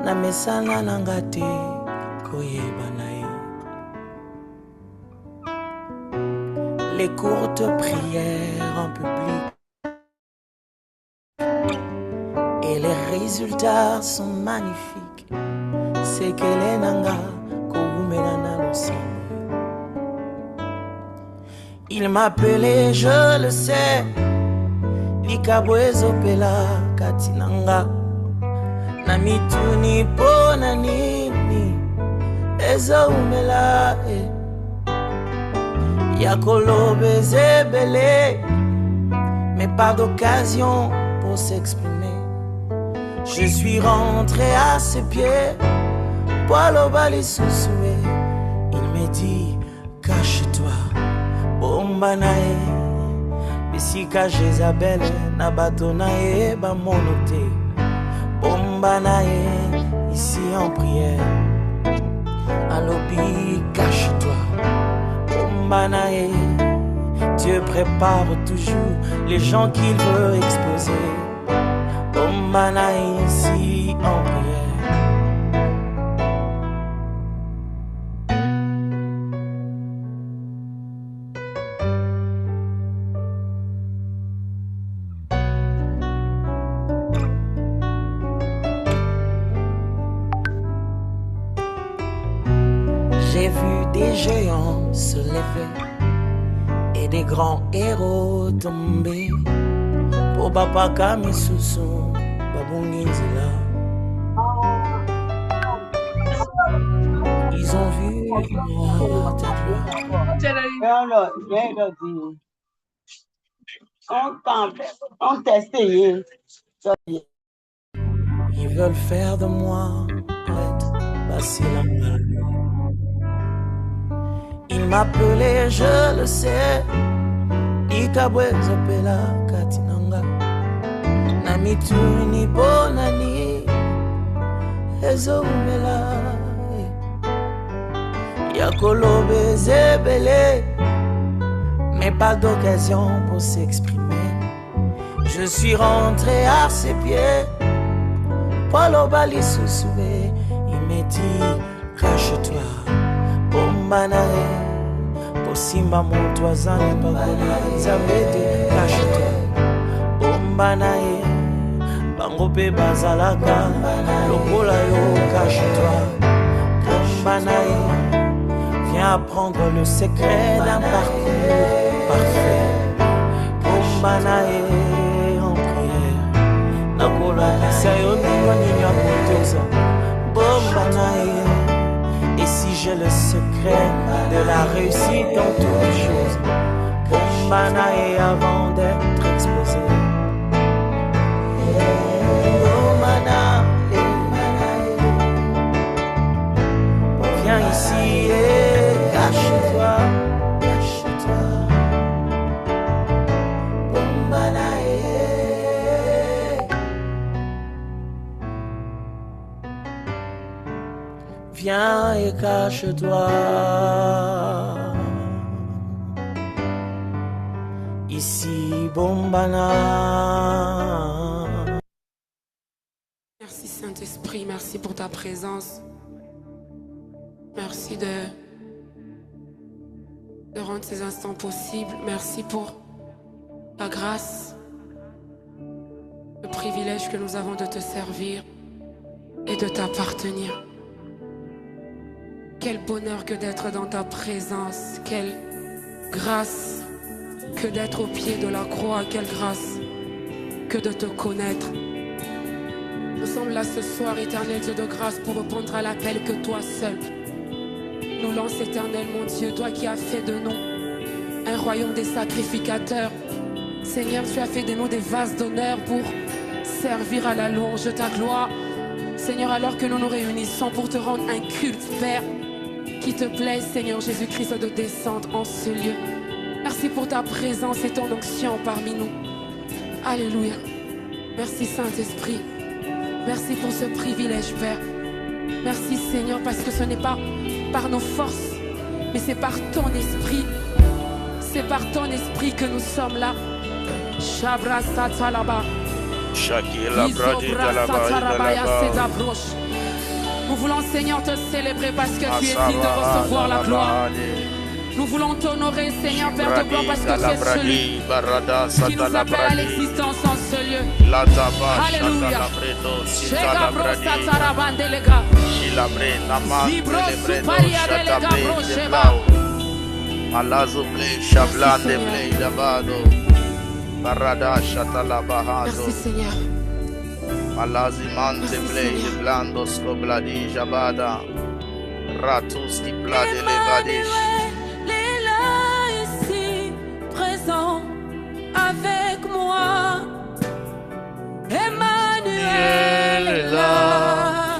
na mesana nanga te koyeba na ye. Les courtes prières en public et les résultats sont magnifiques. C'est qu'elle est nanga koumena l'océan. Il m'appelait, je le sais, Likabwezo pela katinanga. Namituni pona nini Ezo umela Yakolobe zebele, mais pas d'occasion pour s'exprimer. Je suis rentré à ses pieds, Poilo bali sousoué. Il me dit, cache-toi, bomba nae. Bisika Jézabel, nabato nae, ba monote. Bomba nae, ici en prière. Alobi, cache-toi. Bomba nae, Dieu prépare toujours les gens qu'il veut exposer. Bomba nae, ici en prière. J'ai vu des géants se lever et des grands héros tomber. Pour Papa Kamisusu, Babungizila. Ils ont vu moi, ta gloire. Ils veulent faire de moi poète, Basilamala. Il m'appelait, je le sais, Likabwezo pela katinanga. Namituni bonani, Ezo umela. Yakolobe zebele, mais pas d'occasion pour s'exprimer. Je suis rentré à ses pieds, Poilo bali sousoué. Il me dit, cache-toi, bomba nae. Simba montouazane babana Zabete cache-toi Bomba nae Bangope bazalaka Lokola yo cache-toi Bomba nae Viens apprendre le secret d'un parcours parfait. Bomba nae en prière Nakola Sayo niwa potosa Bomba nae. Et si j'ai le secret de la réussite dans toutes les choses, Bomba nae avant d'être exposé. Bomba nae, viens ici et cache-toi, cache-toi. Bomba nae. Viens et cache-toi. Ici, Bombana. Merci Saint-Esprit, merci pour ta présence. Merci de rendre ces instants possibles. Merci pour ta grâce, le privilège que nous avons de te servir et de t'appartenir. Quel bonheur que d'être dans ta présence. Quelle grâce que d'être au pied de la croix. Quelle grâce que de te connaître. Nous sommes là ce soir, éternel Dieu de grâce, pour répondre à l'appel que toi seul nous lance, éternel mon Dieu. Toi qui as fait de nous un royaume des sacrificateurs. Seigneur, tu as fait de nous des vases d'honneur pour servir à la louange de ta gloire. Seigneur, alors que nous nous réunissons pour te rendre un culte, Père, qui te plaise, Seigneur Jésus-Christ, de descendre en ce lieu. Merci pour ta présence et ton onction parmi nous. Alléluia. Merci Saint-Esprit. Merci pour ce privilège, Père. Merci Seigneur, parce que ce n'est pas par nos forces, mais c'est par ton esprit. C'est par ton esprit que nous sommes là. Shabra Satalaba. Nous voulons, Seigneur, te célébrer parce que tu es digne de recevoir la gloire. Nous voulons t'honorer, Seigneur, Père de gloire, parce que tu es celui qui nous appelle à l'existence en ce lieu. Alléluia. Merci, Seigneur. Malazimante play de blandos cobladi jabada ratus qui plade les vadish. Là ici présent avec moi. Emmanuel est là.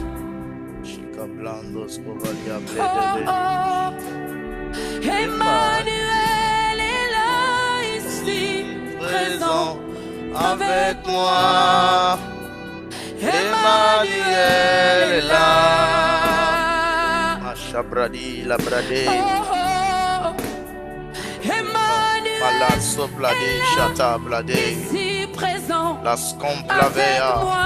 Chica blandos covalia Oh, oh. Emmanuel est là ici présent avec moi. Emmanuel est là. Machabradi la brade. Oh, oh. Emmanuel Malasso blade chata blade. ici présent La scomplavea. avec moi.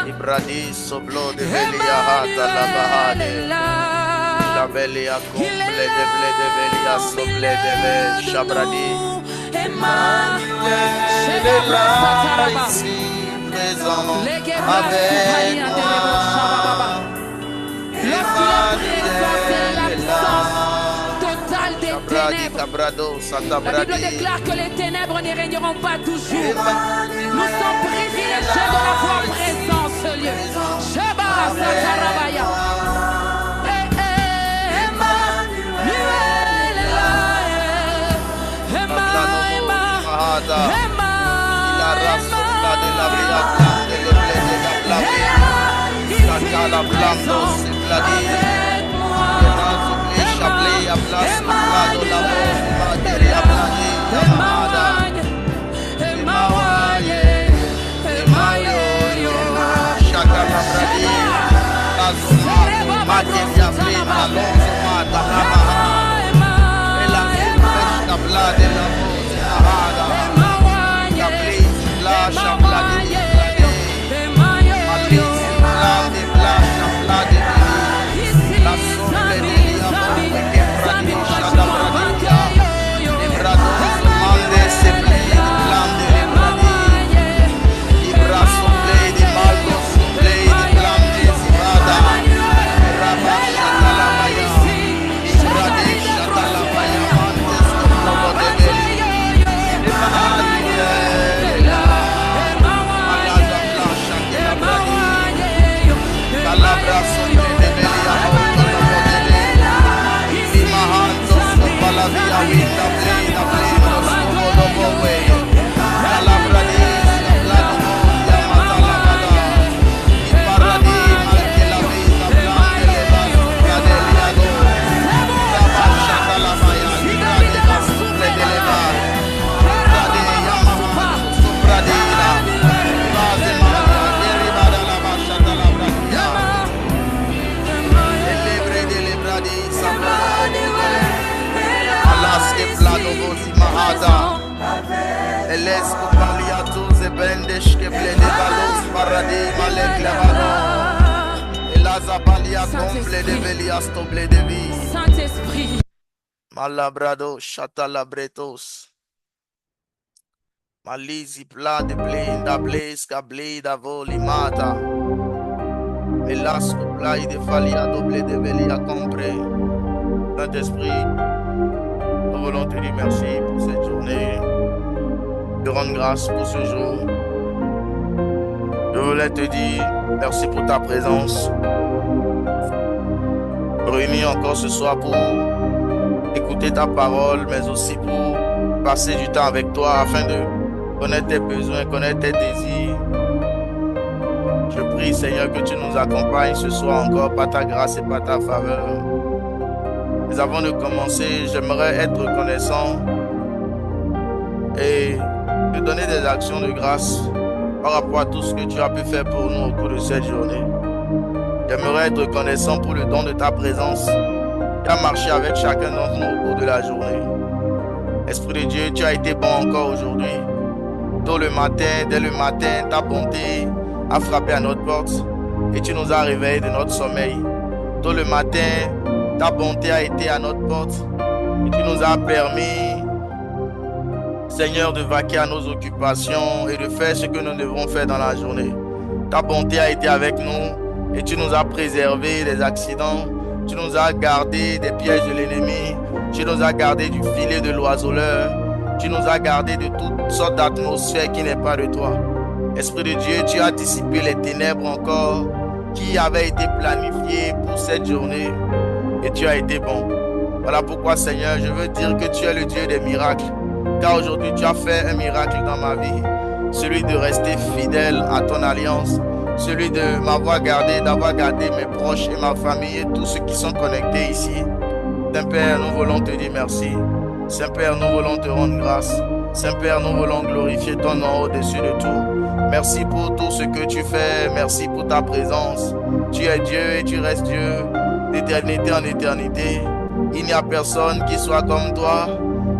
Ibradi soblo de velia hata la bahade. La velia comble de ble de velia soble de ve chabradi. Emmanuel est là ici présent avec moi. Lorsqu'il est présent, c'est l'absence totale des ténèbres. La Bible déclare que les ténèbres ne régneront pas toujours. Nous sommes privilégiés de l'avoir présent en ce lieu. Shabbat Satarabaya. Emmanuel est là. Saint-Esprit. Malabrado chatalabretos. Malizi pla de blinda blesca blida volimata. Elasco plai de falia doble de velia compre. Saint-Esprit, nous voulons te dire merci pour cette journée. Te rendre grâce pour ce jour. Je voulais te dire merci pour ta présence. Réunis encore ce soir pour écouter ta parole, mais aussi pour passer du temps avec toi afin de connaître tes besoins, connaître tes désirs. Je prie, Seigneur, que tu nous accompagnes ce soir encore par ta grâce et par ta faveur. Mais avant de commencer, j'aimerais être reconnaissant et te donner des actions de grâce par rapport à tout ce que tu as pu faire pour nous au cours de cette journée. J'aimerais être reconnaissant pour le don de ta présence qui a marché avec chacun d'entre nous au cours de la journée. Esprit de Dieu, tu as été bon encore aujourd'hui. Tôt le matin, dès le matin, ta bonté a frappé à notre porte et tu nous as réveillés de notre sommeil. Tôt le matin, ta bonté a été à notre porte et tu nous as permis, Seigneur, de vaquer à nos occupations et de faire ce que nous devons faire dans la journée. Ta bonté a été avec nous et tu nous as préservés des accidents. Tu nous as gardés des pièges de l'ennemi. Tu nous as gardés du filet de l'oiseleur. Tu nous as gardés de toutes sortes d'atmosphères qui n'est pas de toi. Esprit de Dieu, tu as dissipé les ténèbres encore qui avaient été planifiées pour cette journée. Et tu as été bon. Voilà pourquoi, Seigneur, je veux dire que tu es le Dieu des miracles. Car aujourd'hui, tu as fait un miracle dans ma vie. Celui de rester fidèle à ton alliance. Celui de m'avoir gardé, d'avoir gardé mes proches et ma famille et tous ceux qui sont connectés ici. Saint-Père, nous voulons te dire merci. Saint-Père, nous voulons te rendre grâce. Saint-Père, nous voulons glorifier ton nom au-dessus de tout. Merci pour tout ce que tu fais. Merci pour ta présence. Tu es Dieu et tu restes Dieu d'éternité en éternité. Il n'y a personne qui soit comme toi.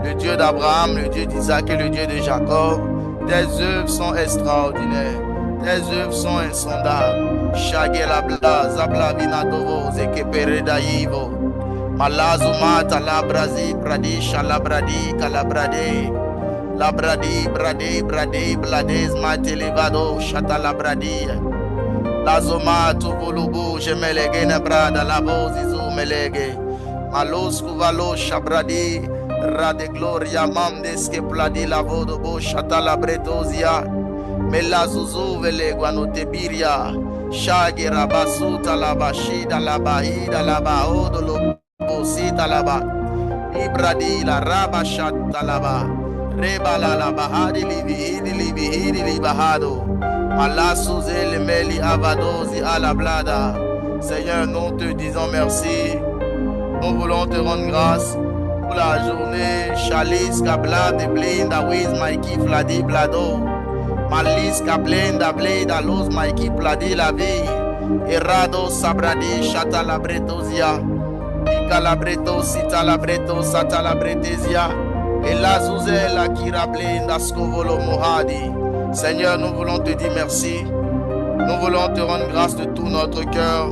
Le Dieu d'Abraham, le Dieu d'Isaac et le Dieu de Jacob. Tes œuvres sont extraordinaires. Tes œuvres sont insondables. Shagela bla zabla vinadovo zekepere daivo. Malazumata labrazi pradisha labradi kalabrade. Labradi brade brade blades matelevado shata labradi. Lazomato volubu gemelege nebrada lavozizu melege. Malosku valo shabradi. Rade gloria mamdes que pladi lavodo bo shata labretozia. Mela zuzu vele guanotebiria. Shagi rabasuta labashida labahida labaodo lobosita laba. Ibradi la rabashata laba. Reba la labahadi livihidi libahado. Malasu zele meli avadozi a la blada. Seigneur, nous te disons merci. Nous voulons te rendre grâce pour la journée. Chalice kabla de blinda with my kifladi blado. Malis kablenda bleda los my kipladi la vie. Errado sabradi shata la bretozia. Ika la breto sita la breto sata la bretezia. Et la zouze la kira blenda scovolo mohadi. Seigneur, nous voulons te dire merci. Nous voulons te rendre grâce de tout notre cœur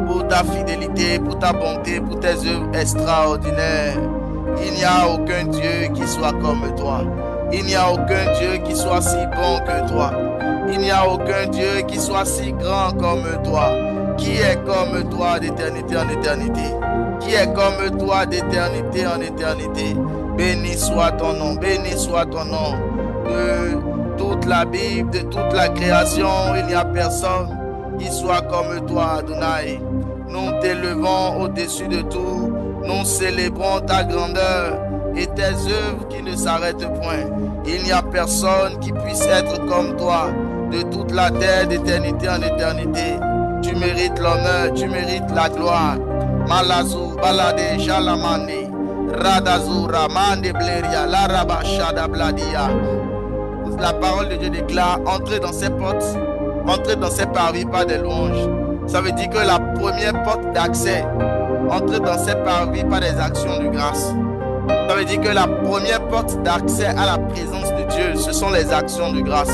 pour ta fidélité, pour ta bonté, pour tes œuvres extraordinaires. Il n'y a aucun Dieu qui soit comme toi. Il n'y a aucun Dieu qui soit si bon que toi. Il n'y a aucun Dieu qui soit si grand comme toi. Qui est comme toi d'éternité en éternité? Qui est comme toi d'éternité en éternité? Béni soit ton nom, béni soit ton nom. De toute la Bible, de toute la création, il n'y a personne qui soit comme toi, Adonai. Nous t'élevons au-dessus de tout. Nous célébrons ta grandeur et tes œuvres qui ne s'arrêtent point. Il n'y a personne qui puisse être comme toi de toute la terre d'éternité en éternité. Tu mérites l'honneur, tu mérites la gloire. Malazou, balade, jalamani, radazou, ramande, bleria, laraba, shada, bladia. La parole de Dieu déclare, entrez dans ses portes, entrez dans ses parvis par des louanges. Ça veut dire que la première porte d'accès, entrer dans ses parvis par des actions de grâce. Ça veut dire que la première porte d'accès à la présence de Dieu, ce sont les actions de grâce.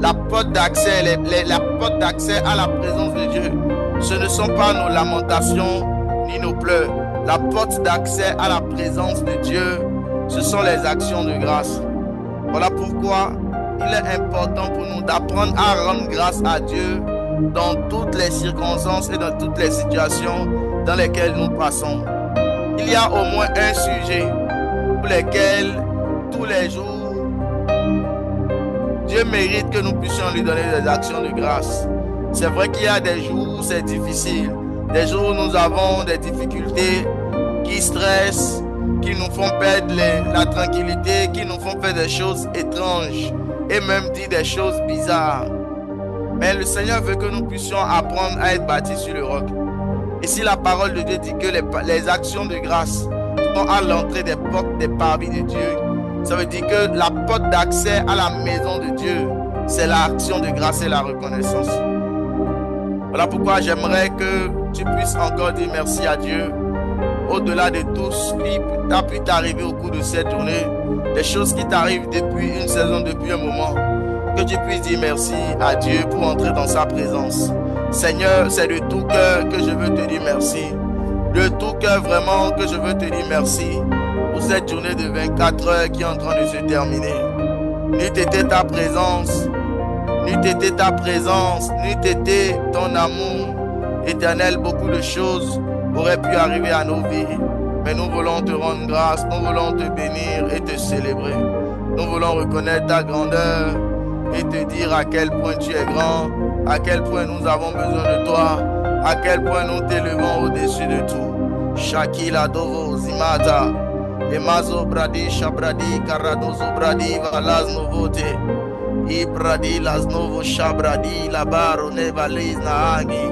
La porte d'accès, la porte d'accès à la présence de Dieu, ce ne sont pas nos lamentations ni nos pleurs. La porte d'accès à la présence de Dieu, ce sont les actions de grâce. Voilà pourquoi il est important pour nous d'apprendre à rendre grâce à Dieu dans toutes les circonstances et dans toutes les situations dans lesquelles nous passons. Il y a au moins un sujet pour lequel tous les jours Dieu mérite que nous puissions lui donner des actions de grâce. C'est vrai qu'il y a des jours où c'est difficile, des jours où nous avons des difficultés qui stressent, qui nous font perdre la tranquillité, qui nous font faire des choses étranges et même dire des choses bizarres. Mais le Seigneur veut que nous puissions apprendre à être bâtis sur le roc. Et si la parole de Dieu dit que les actions de grâce sont à l'entrée des portes des parvis de Dieu, ça veut dire que la porte d'accès à la maison de Dieu, c'est l'action de grâce et la reconnaissance. Voilà pourquoi j'aimerais que tu puisses encore dire merci à Dieu. Au-delà de tout ce qui a pu t'arriver au cours de cette journée, des choses qui t'arrivent depuis une saison, depuis un moment, que tu puisses dire merci à Dieu pour entrer dans sa présence. Seigneur, c'est de tout cœur que je veux te dire merci. De tout cœur vraiment que je veux te dire merci pour cette journée de 24 heures qui est en train de se terminer. N'eût été ta présence, n'eût été ta présence, n'eût été ton amour éternel, beaucoup de choses auraient pu arriver à nos vies. Mais nous voulons te rendre grâce, nous voulons te bénir et te célébrer. Nous voulons reconnaître ta grandeur et te dire à quel point tu es grand, à quel point nous avons besoin de toi, à quel point nous t'élevons au-dessus de tout. Shakila Dovo Zimata, Emazo Bradi Shabradi Karadozo Bradi Valaz Novote, Ibradi Lasnovo Shabradi Labaro Nevaliz Naagi,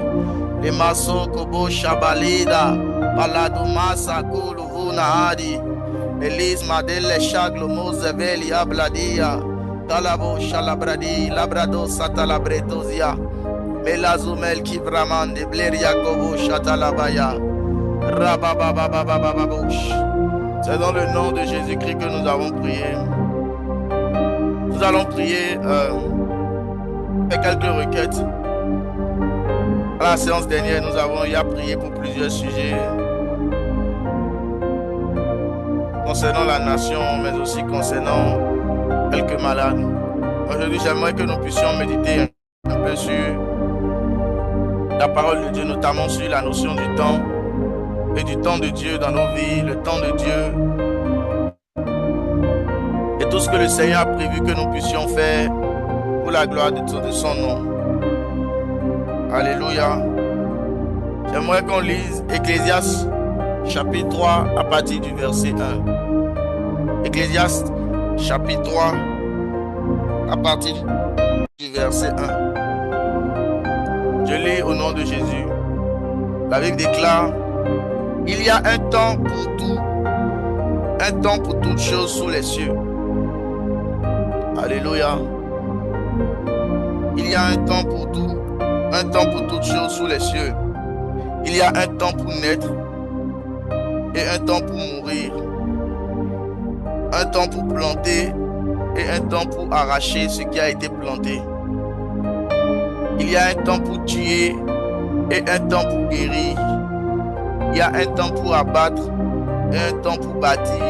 Emaso Kobo Shabalida, Balado Masa Kuluvu Naadi, Elis Madele Shaglo Mozeveli Abladia, Talabo Shalabradi, Labrado Satalabretosia, Melazumel Kivraman de Bleria Kobo Shatalabaya, Rabababababababush. C'est dans le nom de Jésus-Christ que nous avons prié. Nous allons prier avec quelques requêtes. À la séance dernière, nous avons prié pour plusieurs sujets concernant la nation, mais aussi concernant quelques malades. Aujourd'hui, j'aimerais que nous puissions méditer un peu sur la parole de Dieu, notamment sur la notion du temps et du temps de Dieu dans nos vies, le temps de Dieu et tout ce que le Seigneur a prévu que nous puissions faire pour la gloire de son nom. Alléluia. J'aimerais qu'on lise Ecclésiaste chapitre 3 à partir du verset 1. Ecclésiaste chapitre 3 à partir du verset 1. Je lis au nom de Jésus. La Bible déclare: il y a un temps pour tout, un temps pour toutes choses sous les cieux. Alléluia. Il y a un temps pour tout, un temps pour toutes choses sous les cieux. Il y a un temps pour naître et un temps pour mourir. Un temps pour planter et un temps pour arracher ce qui a été planté. Il y a un temps pour tuer et un temps pour guérir. Il y a un temps pour abattre et un temps pour bâtir.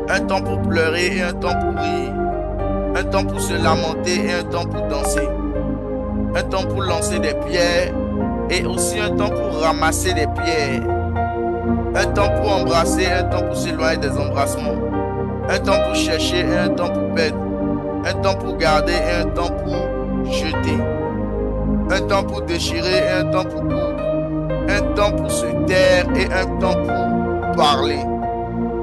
Un temps pour pleurer et un temps pour rire. Un temps pour se lamenter et un temps pour danser. Un temps pour lancer des pierres et aussi un temps pour ramasser des pierres. Un temps pour embrasser et un temps pour s'éloigner des embrassements. Un temps pour chercher et un temps pour perdre. Un temps pour garder et un temps pour jeter. Un temps pour déchirer et un temps pour coudre. Un temps pour se taire et un temps pour parler.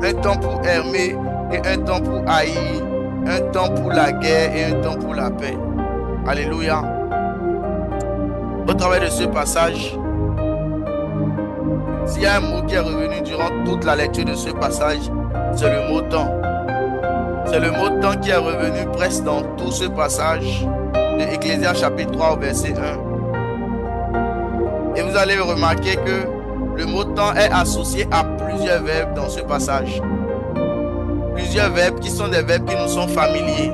Un temps pour aimer et un temps pour haïr. Un temps pour la guerre et un temps pour la paix. Alléluia. Au travers de ce passage, s'il y a un mot qui est revenu durant toute la lecture de ce passage, c'est le mot temps. C'est le mot temps qui est revenu presque dans tout ce passage de Ecclésiaste chapitre 3 au verset 1. Et vous allez remarquer que le mot temps est associé à plusieurs verbes dans ce passage. Plusieurs verbes qui sont des verbes qui nous sont familiers,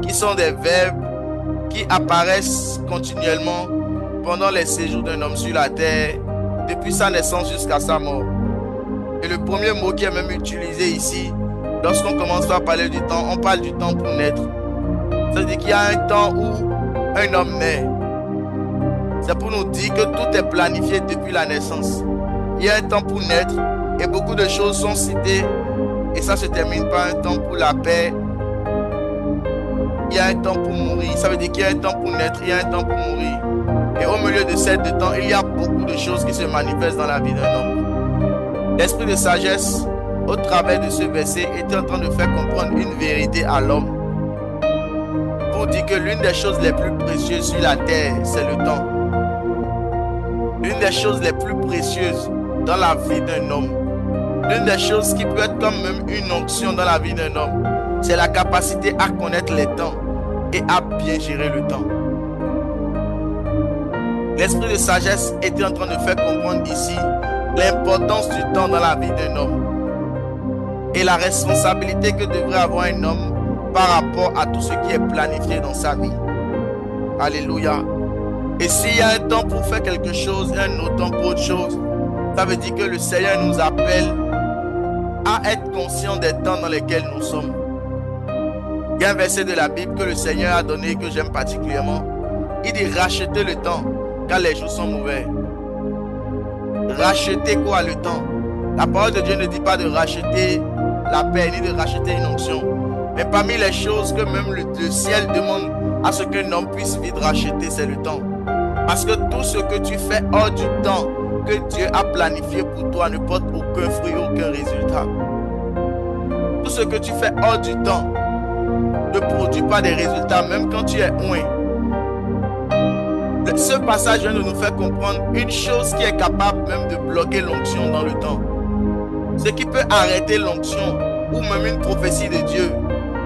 qui sont des verbes qui apparaissent continuellement pendant les séjours d'un homme sur la terre, depuis sa naissance jusqu'à sa mort. Et le premier mot qui est même utilisé ici, lorsqu'on commence à parler du temps, on parle du temps pour naître. C'est-à-dire qu'il y a un temps où un homme naît. C'est pour nous dire que tout est planifié depuis la naissance. Il y a un temps pour naître et beaucoup de choses sont citées. Et ça se termine par un temps pour la paix. Il y a un temps pour mourir. Ça veut dire qu'il y a un temps pour naître, il y a un temps pour mourir. Et au milieu de ces deux temps, il y a beaucoup de choses qui se manifestent dans la vie d'un homme. L'esprit de sagesse, au travers de ce verset, était en train de faire comprendre une vérité à l'homme. Pour dire que l'une des choses les plus précieuses sur la terre, c'est le temps. L'une des choses les plus précieuses dans la vie d'un homme, l'une des choses qui peut être comme même une onction dans la vie d'un homme, c'est la capacité à connaître les temps et à bien gérer le temps. L'esprit de sagesse était en train de faire comprendre ici l'importance du temps dans la vie d'un homme et la responsabilité que devrait avoir un homme par rapport à tout ce qui est planifié dans sa vie. Alléluia. Et s'il y a un temps pour faire quelque chose et un autre temps pour autre chose, ça veut dire que le Seigneur nous appelle à être conscient des temps dans lesquels nous sommes. Il y a un verset de la Bible que le Seigneur a donné que j'aime particulièrement. Il dit racheter le temps quand les jours sont mauvais. Racheter quoi le temps? La parole de Dieu ne dit pas de racheter la paix ni de racheter une onction. Mais parmi les choses que même le ciel demande à ce qu'un homme puisse vite racheter, c'est le temps. Parce que tout ce que tu fais hors du temps que Dieu a planifié pour toi ne porte aucun fruit, aucun résultat. Tout ce que tu fais hors du temps ne produit pas des résultats, même quand tu es loin. Ce passage vient de nous faire comprendre une chose qui est capable même de bloquer l'onction dans le temps. Ce qui peut arrêter l'onction ou même une prophétie de Dieu,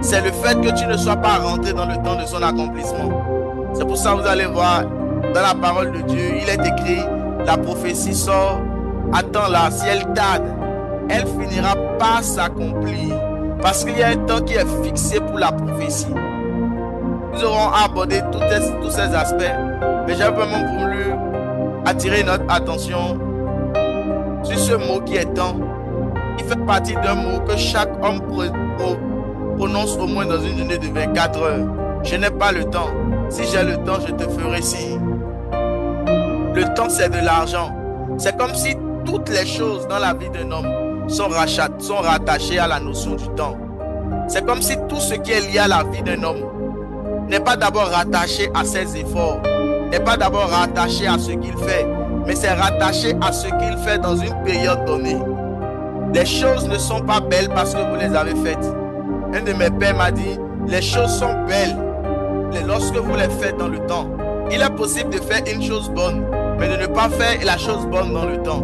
c'est le fait que tu ne sois pas rentré dans le temps de son accomplissement. C'est pour ça que vous allez voir dans la parole de Dieu, il est écrit, la prophétie sort, attends-la, si elle tarde, elle finira par s'accomplir. Parce qu'il y a un temps qui est fixé pour la prophétie. Nous aurons abordé tous ces aspects, mais j'ai vraiment voulu attirer notre attention sur ce mot qui est temps. Il fait partie d'un mot que chaque homme prononce au moins dans une journée de 24 heures. Je n'ai pas le temps. Si j'ai le temps, je te ferai signe. Le temps, c'est de l'argent. C'est comme si toutes les choses dans la vie d'un homme sont rattachées à la notion du temps. C'est comme si tout ce qui est lié à la vie d'un homme n'est pas d'abord rattaché à ses efforts, n'est pas d'abord rattaché à ce qu'il fait, mais c'est rattaché à ce qu'il fait dans une période donnée. Les choses ne sont pas belles parce que vous les avez faites. Un de mes pères m'a dit, les choses sont belles lorsque vous les faites dans le temps. Il est possible de faire une chose bonne, mais de ne pas faire la chose bonne dans le temps.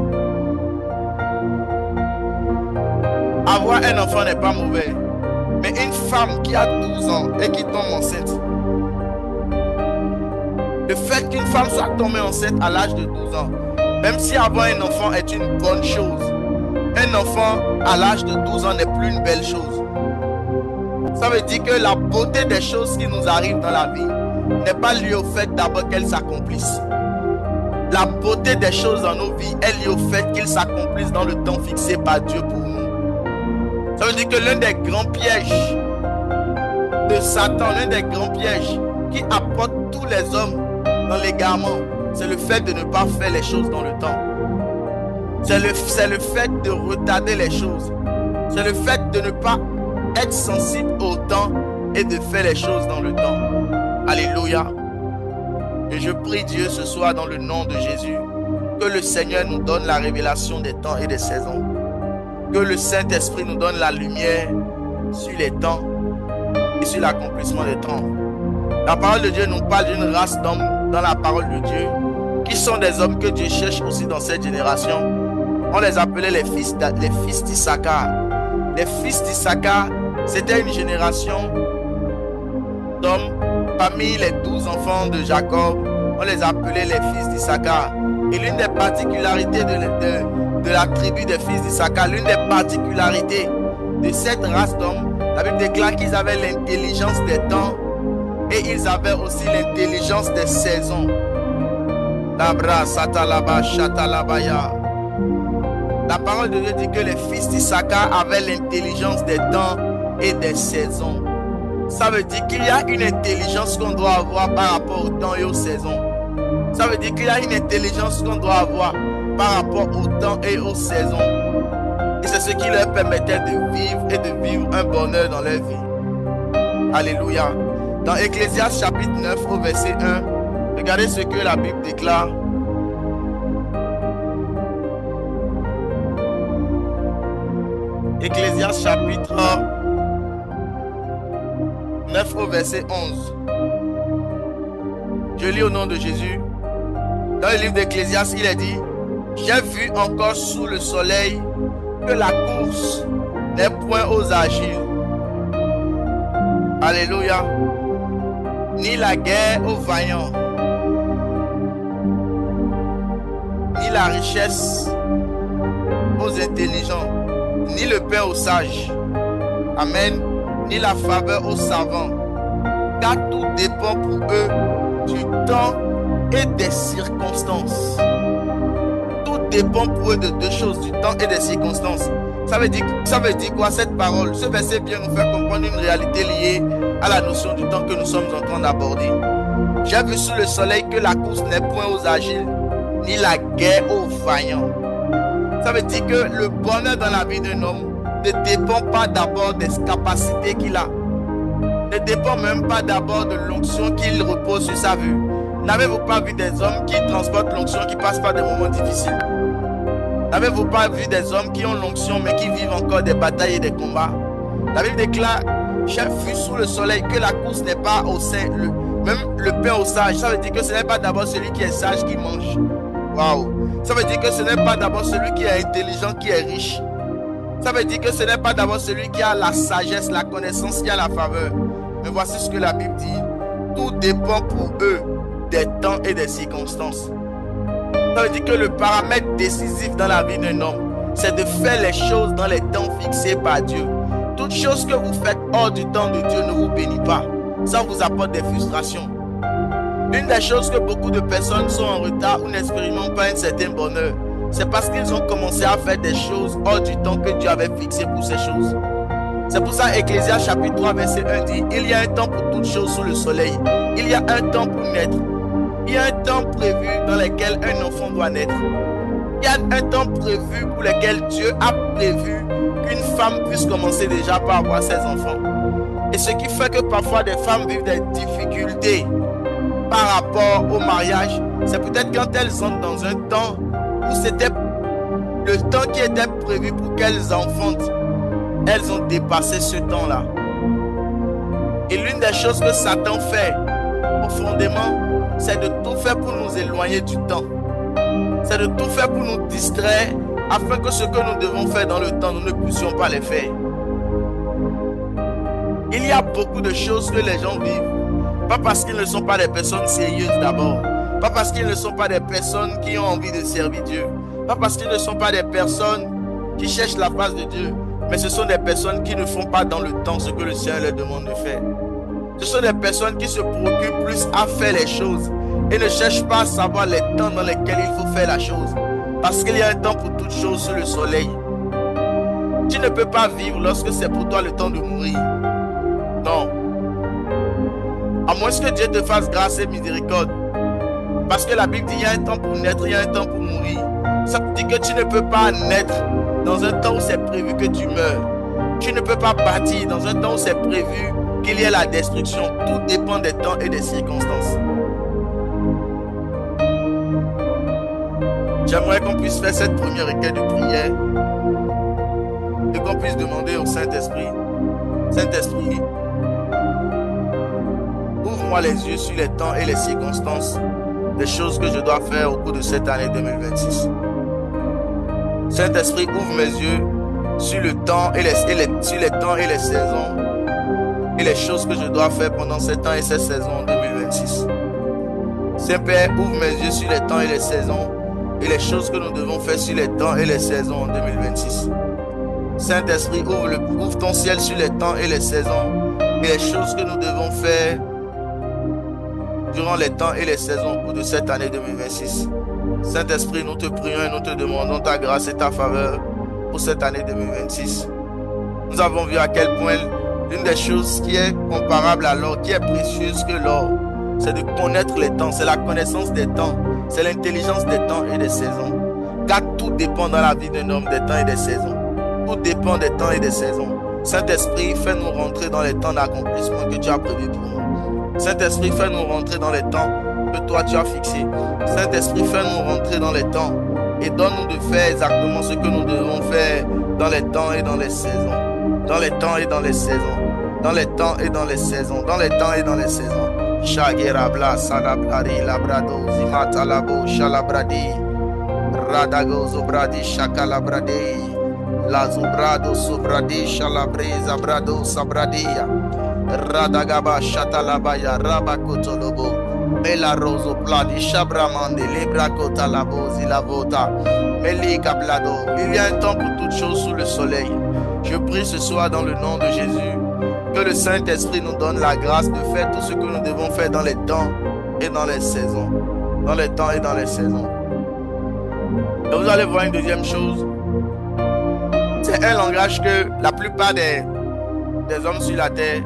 Avoir un enfant n'est pas mauvais, mais une femme qui a 12 ans et qui tombe enceinte, le fait qu'une femme soit tombée enceinte à l'âge de 12 ans, même si avoir un enfant est une bonne chose, un enfant à l'âge de 12 ans n'est plus une belle chose. Ça veut dire que la beauté des choses qui nous arrivent dans la vie n'est pas liée au fait d'abord qu'elles s'accomplissent. La beauté des choses dans nos vies est liée au fait qu'ils s'accomplissent dans le temps fixé par Dieu pour nous. Ça veut dire que l'un des grands pièges de Satan, l'un des grands pièges qui apporte tous les hommes dans l'égarement, c'est le fait de ne pas faire les choses dans le temps. C'est le fait de retarder les choses. C'est le fait de ne pas être sensible au temps et de faire les choses dans le temps. Alléluia. Et je prie Dieu ce soir dans le nom de Jésus que le Seigneur nous donne la révélation des temps et des saisons. Que le Saint-Esprit nous donne la lumière sur les temps et sur l'accomplissement des temps. La parole de Dieu nous parle d'une race d'hommes dans la parole de Dieu qui sont des hommes que Dieu cherche aussi dans cette génération. On les appelait les fils d'Issachar. Les fils d'Issachar, c'était une génération d'hommes parmi les 12 enfants de Jacob. On les appelait les fils d'Issachar. Et l'une des particularités de la tribu des fils d'Issachar, l'une des particularités de cette race d'hommes, la Bible déclare qu'ils avaient l'intelligence des temps et ils avaient aussi l'intelligence des saisons. Labra, satalaba, chatalabaya. La parole de Dieu dit que les fils d'Issachar avaient l'intelligence des temps et des saisons. Ça veut dire qu'il y a une intelligence qu'on doit avoir par rapport au temps et aux saisons. Ça veut dire qu'il y a une intelligence qu'on doit avoir par rapport au temps et aux saisons. Et c'est ce qui leur permettait de vivre et de vivre un bonheur dans leur vie. Alléluia. Dans Ecclésiaste chapitre 9 au verset 1, regardez ce que la Bible déclare. Ecclésiaste chapitre 9 au verset 11. Je lis au nom de Jésus. Dans le livre d'Ecclésiaste, il est dit: j'ai vu encore sous le soleil que la course n'est point aux agiles. Alléluia. Ni la guerre aux vaillants, ni la richesse aux intelligents, ni le pain aux sages. Amen. Ni la faveur aux savants. Car tout dépend pour eux du temps et des circonstances. Tout dépend pour eux de deux choses, du temps et des circonstances. Ça veut dire quoi cette parole? Ce verset vient nous faire comprendre une réalité liée à la notion du temps que nous sommes en train d'aborder. J'ai vu sous le soleil que la course n'est point aux agiles, ni la guerre aux vaillants. Ça veut dire que le bonheur dans la vie d'un homme ne dépend pas d'abord des capacités qu'il a. Ne dépend même pas d'abord de l'onction qu'il repose sur sa vue. N'avez-vous pas vu des hommes qui transportent l'onction, qui passent par des moments difficiles? N'avez-vous pas vu des hommes qui ont l'onction mais qui vivent encore des batailles et des combats? La Bible déclare, j'ai vu sous le soleil que la course n'est pas au sein, même le pain au sage. Ça veut dire que ce n'est pas d'abord celui qui est sage qui mange. Waouh! Ça veut dire que ce n'est pas d'abord celui qui est intelligent qui est riche. Ça veut dire que ce n'est pas d'abord celui qui a la sagesse, la connaissance, qui a la faveur. Mais voici ce que la Bible dit. Tout dépend pour eux des temps et des circonstances. Ça veut dire que le paramètre décisif dans la vie d'un homme, c'est de faire les choses dans les temps fixés par Dieu. Toute chose que vous faites hors du temps de Dieu ne vous bénit pas. Ça vous apporte des frustrations. Une des choses que beaucoup de personnes sont en retard ou n'expérimentent pas un certain bonheur, c'est parce qu'ils ont commencé à faire des choses hors du temps que Dieu avait fixé pour ces choses. C'est pour ça Ecclésiaste chapitre 3 verset 1 dit, il y a un temps pour toutes choses sous le soleil. Il y a un temps pour naître. Il y a un temps prévu dans lequel un enfant doit naître. Il y a un temps prévu pour lequel Dieu a prévu qu'une femme puisse commencer déjà par avoir ses enfants. Et ce qui fait que parfois des femmes vivent des difficultés par rapport au mariage, c'est peut-être quand elles entrent dans un temps où c'était le temps qui était prévu pour qu'elles enfantent. Elles ont dépassé ce temps-là. Et l'une des choses que Satan fait profondément, c'est de tout faire pour nous éloigner du temps. C'est de tout faire pour nous distraire afin que ce que nous devons faire dans le temps, nous ne puissions pas les faire. Il y a beaucoup de choses que les gens vivent. Pas parce qu'ils ne sont pas des personnes sérieuses d'abord. Pas parce qu'ils ne sont pas des personnes qui ont envie de servir Dieu. Pas parce qu'ils ne sont pas des personnes qui cherchent la face de Dieu. Mais ce sont des personnes qui ne font pas dans le temps ce que le Seigneur leur demande de faire. Ce sont des personnes qui se préoccupent plus à faire les choses et ne cherchent pas à savoir les temps dans lesquels il faut faire la chose. Parce qu'il y a un temps pour toute chose sous le soleil. Tu ne peux pas vivre lorsque c'est pour toi le temps de mourir. Non. À moins que Dieu te fasse grâce et miséricorde. Parce que la Bible dit qu'il y a un temps pour naître, il y a un temps pour mourir. Ça veut dire que tu ne peux pas naître dans un temps où c'est prévu que tu meurs. Tu ne peux pas bâtir dans un temps où c'est prévu qu'il y ait la destruction. Tout dépend des temps et des circonstances. J'aimerais qu'on puisse faire cette première requête de prière et qu'on puisse demander au Saint-Esprit, Saint-Esprit, ouvre-moi les yeux sur les temps et les circonstances des choses que je dois faire au cours de cette année 2026. Saint-Esprit, ouvre mes yeux sur le temps et sur les temps et les saisons et les choses que je dois faire pendant ces temps et ces saisons en 2026. Saint-Père, ouvre mes yeux sur les temps et les saisons et les choses que nous devons faire sur les temps et les saisons en 2026. Saint-Esprit, ouvre ton ciel sur les temps et les saisons et les choses que nous devons faire durant les temps et les saisons au cours de cette année 2026. Saint-Esprit, nous te prions et nous te demandons ta grâce et ta faveur pour cette année 2026. Nous avons vu à quel point l'une des choses qui est comparable à l'or, qui est précieuse que l'or, c'est de connaître les temps, c'est la connaissance des temps, c'est l'intelligence des temps et des saisons. Car tout dépend dans la vie d'un homme des temps et des saisons. Tout dépend des temps et des saisons. Saint-Esprit, fais-nous rentrer dans les temps d'accomplissement que tu as prévu pour nous. Saint-Esprit, fais-nous rentrer dans les temps que toi tu as fixés. Saint-Esprit, fais-nous rentrer dans les temps et donne-nous de faire exactement ce que nous devons faire dans les temps et dans les saisons. Dans les temps et dans les saisons. Dans les temps et dans les saisons. Dans les temps et dans les saisons. Shagerabla, Sadabradi, Labrado, Zimata Labo, Shalabradi, Radago, Zobradi, Shakalabradi, Lazubrado, Sobradi, Shalabreza, Brado, Sabradia, Radagaba, Shatalabaya, Rabakotolobo, Mela Roso, Pladi, Shabramande, Librakota, Labo, Zilavota, Melika Blado. Il y a un temps pour toutes choses sous le soleil. Je prie ce soir dans le nom de Jésus que le Saint-Esprit nous donne la grâce de faire tout ce que nous devons faire dans les temps et dans les saisons. dans les temps et dans les saisons. Et vous allez voir une deuxième chose. C'est un langage que la plupart des hommes sur la terre,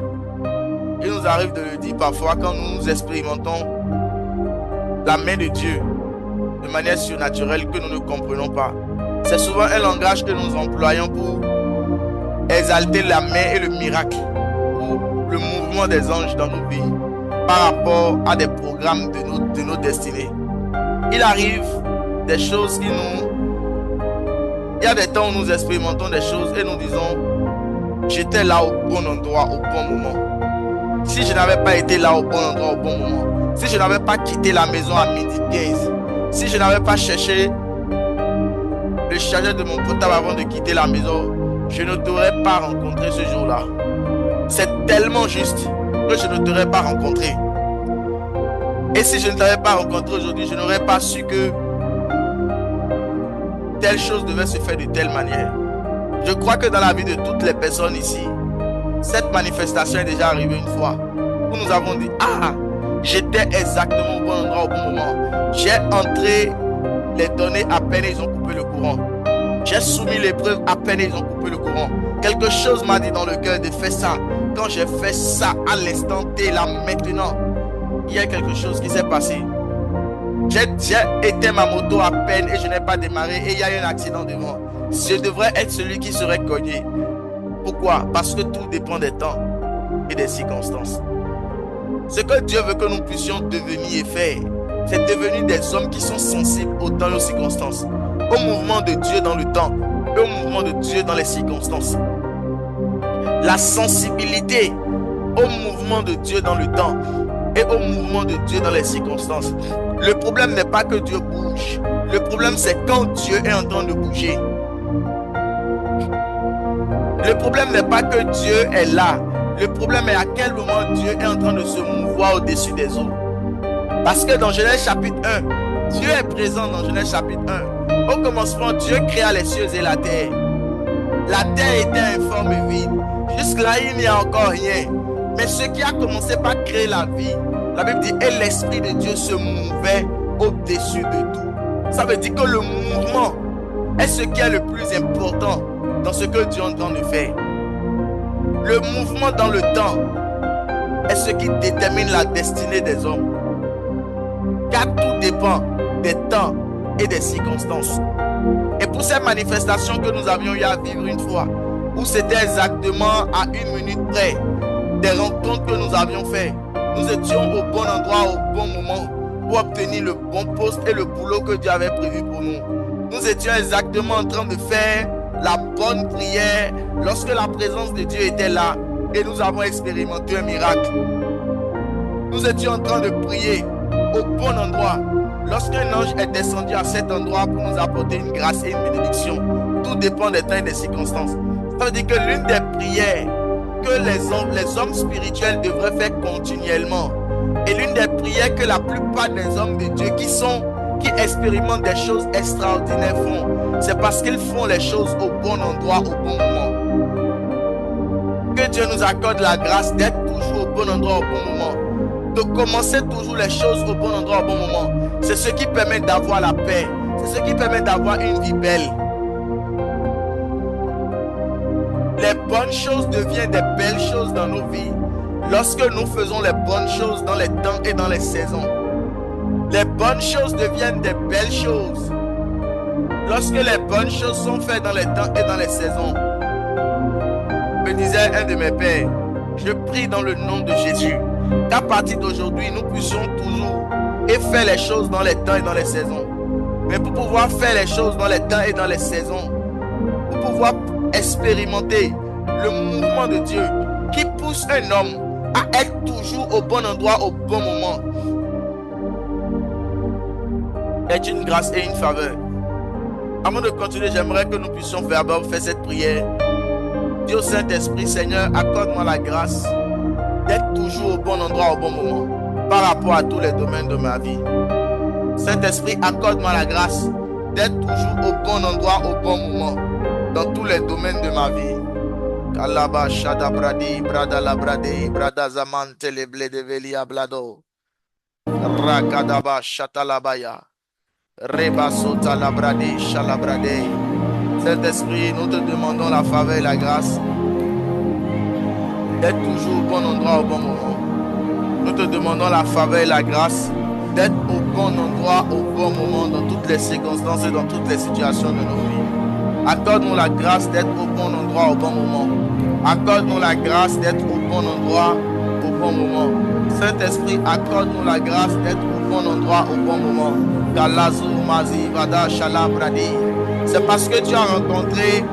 il nous arrive de le dire parfois quand nous expérimentons la main de Dieu de manière surnaturelle que nous ne comprenons pas. C'est souvent un langage que nous employons pour exalter la main et le miracle ou le mouvement des anges dans nos vies par rapport à des programmes de nos destinées. Il arrive des choses qui nous... Il y a des temps où nous expérimentons des choses et nous disons j'étais là au bon endroit au bon moment. Si je n'avais pas été là au bon endroit au bon moment, si je n'avais pas quitté la maison à 12h15, si je n'avais pas cherché le chargeur de mon portable avant de quitter la maison, je ne t'aurais pas rencontré ce jour-là. C'est tellement juste que je ne t'aurais pas rencontré. Et si je ne t'avais pas rencontré aujourd'hui, je n'aurais pas su que telle chose devait se faire de telle manière. Je crois que dans la vie de toutes les personnes ici, cette manifestation est déjà arrivée une fois, où nous avons dit, ah, j'étais exactement au bon endroit au bon moment. J'ai entré les données à peine et ils ont coupé le courant. J'ai soumis l'épreuve à peine et ils ont coupé le courant. Quelque chose m'a dit dans le cœur de faire ça. Quand j'ai fait ça à l'instant T, là maintenant, il y a quelque chose qui s'est passé. J'ai éteint ma moto à peine et je n'ai pas démarré et il y a eu un accident devant. Je devrais être celui qui serait cogné. Pourquoi? Parce que tout dépend des temps et des circonstances. Ce que Dieu veut que nous puissions devenir et faire, c'est devenir des hommes qui sont sensibles au temps et aux circonstances, au mouvement de Dieu dans le temps et au mouvement de Dieu dans les circonstances. La sensibilité au mouvement de Dieu dans le temps et au mouvement de Dieu dans les circonstances. Le problème n'est pas que Dieu bouge. Le problème, c'est quand Dieu est en train de bouger. Le problème n'est pas que Dieu est là. Le problème est à quel moment Dieu est en train de se mouvoir au-dessus des eaux. Parce que dans Genèse chapitre 1, Dieu est présent dans Genèse chapitre 1. Au commencement, Dieu créa les cieux et la terre. La terre était informe et vide. Jusque-là, il n'y a encore rien. Mais ce qui a commencé par créer la vie, la Bible dit, et l'Esprit de Dieu se mouvait au-dessus de tout. Ça veut dire que le mouvement est ce qui est le plus important dans ce que Dieu est en train de faire. Le mouvement dans le temps est ce qui détermine la destinée des hommes. Car tout dépend des temps et des circonstances. Et pour ces manifestations que nous avions eu à vivre une fois, où c'était exactement à 1 minute près des rencontres que nous avions fait, nous étions au bon endroit au bon moment pour obtenir le bon poste et le boulot que Dieu avait prévu pour nous. Nous étions exactement en train de faire la bonne prière lorsque la présence de Dieu était là et nous avons expérimenté un miracle. Nous étions en train de prier au bon endroit lorsqu'un ange est descendu à cet endroit pour nous apporter une grâce et une bénédiction. Tout dépend des temps et des circonstances. Ça veut dire que l'une des prières que les hommes spirituels devraient faire continuellement et l'une des prières que la plupart des hommes de Dieu qui expérimentent des choses extraordinaires font, c'est parce qu'ils font les choses au bon endroit, au bon moment. Que Dieu nous accorde la grâce d'être toujours au bon endroit, au bon moment, de commencer toujours les choses au bon endroit, au bon moment. C'est ce qui permet d'avoir la paix, c'est ce qui permet d'avoir une vie belle. Les bonnes choses deviennent des belles choses dans nos vies lorsque nous faisons les bonnes choses dans les temps et dans les saisons. Les bonnes choses deviennent des belles choses lorsque les bonnes choses sont faites dans les temps et dans les saisons. Me disait un de mes pères, je prie dans le nom de Jésus qu'à partir d'aujourd'hui nous puissions toujours et faire les choses dans les temps et dans les saisons. Mais pour pouvoir faire les choses dans les temps et dans les saisons, pour pouvoir expérimenter le mouvement de Dieu qui pousse un homme à être toujours au bon endroit au bon moment, est une grâce et une faveur. Avant de continuer, j'aimerais que nous puissions faire cette prière. Dis au Saint-Esprit, Seigneur, accorde-moi la grâce d'être toujours au bon endroit au bon moment par rapport à tous les domaines de ma vie. Saint-Esprit, accorde-moi la grâce d'être toujours au bon endroit au bon moment dans tous les domaines de ma vie. Kalaba shada bradi brada la brade brada zaman teleble de velia blado. Rakadaba Shatalabaya. Reba Sota Labrade Shalabrade. Saint-Esprit, nous te demandons la faveur et la grâce d'être toujours au bon endroit au bon moment. Nous te demandons la faveur et la grâce d'être au bon endroit au bon moment dans toutes les circonstances et dans toutes les situations de nos vies. Accorde-nous la grâce d'être au bon endroit au bon moment. Accorde-nous la grâce d'être au bon endroit au bon moment. Saint-Esprit, accorde-nous la grâce d'être au bon endroit au bon moment. Kalazo Mazi Vada Shalabradi. C'est parce que tu as rencontré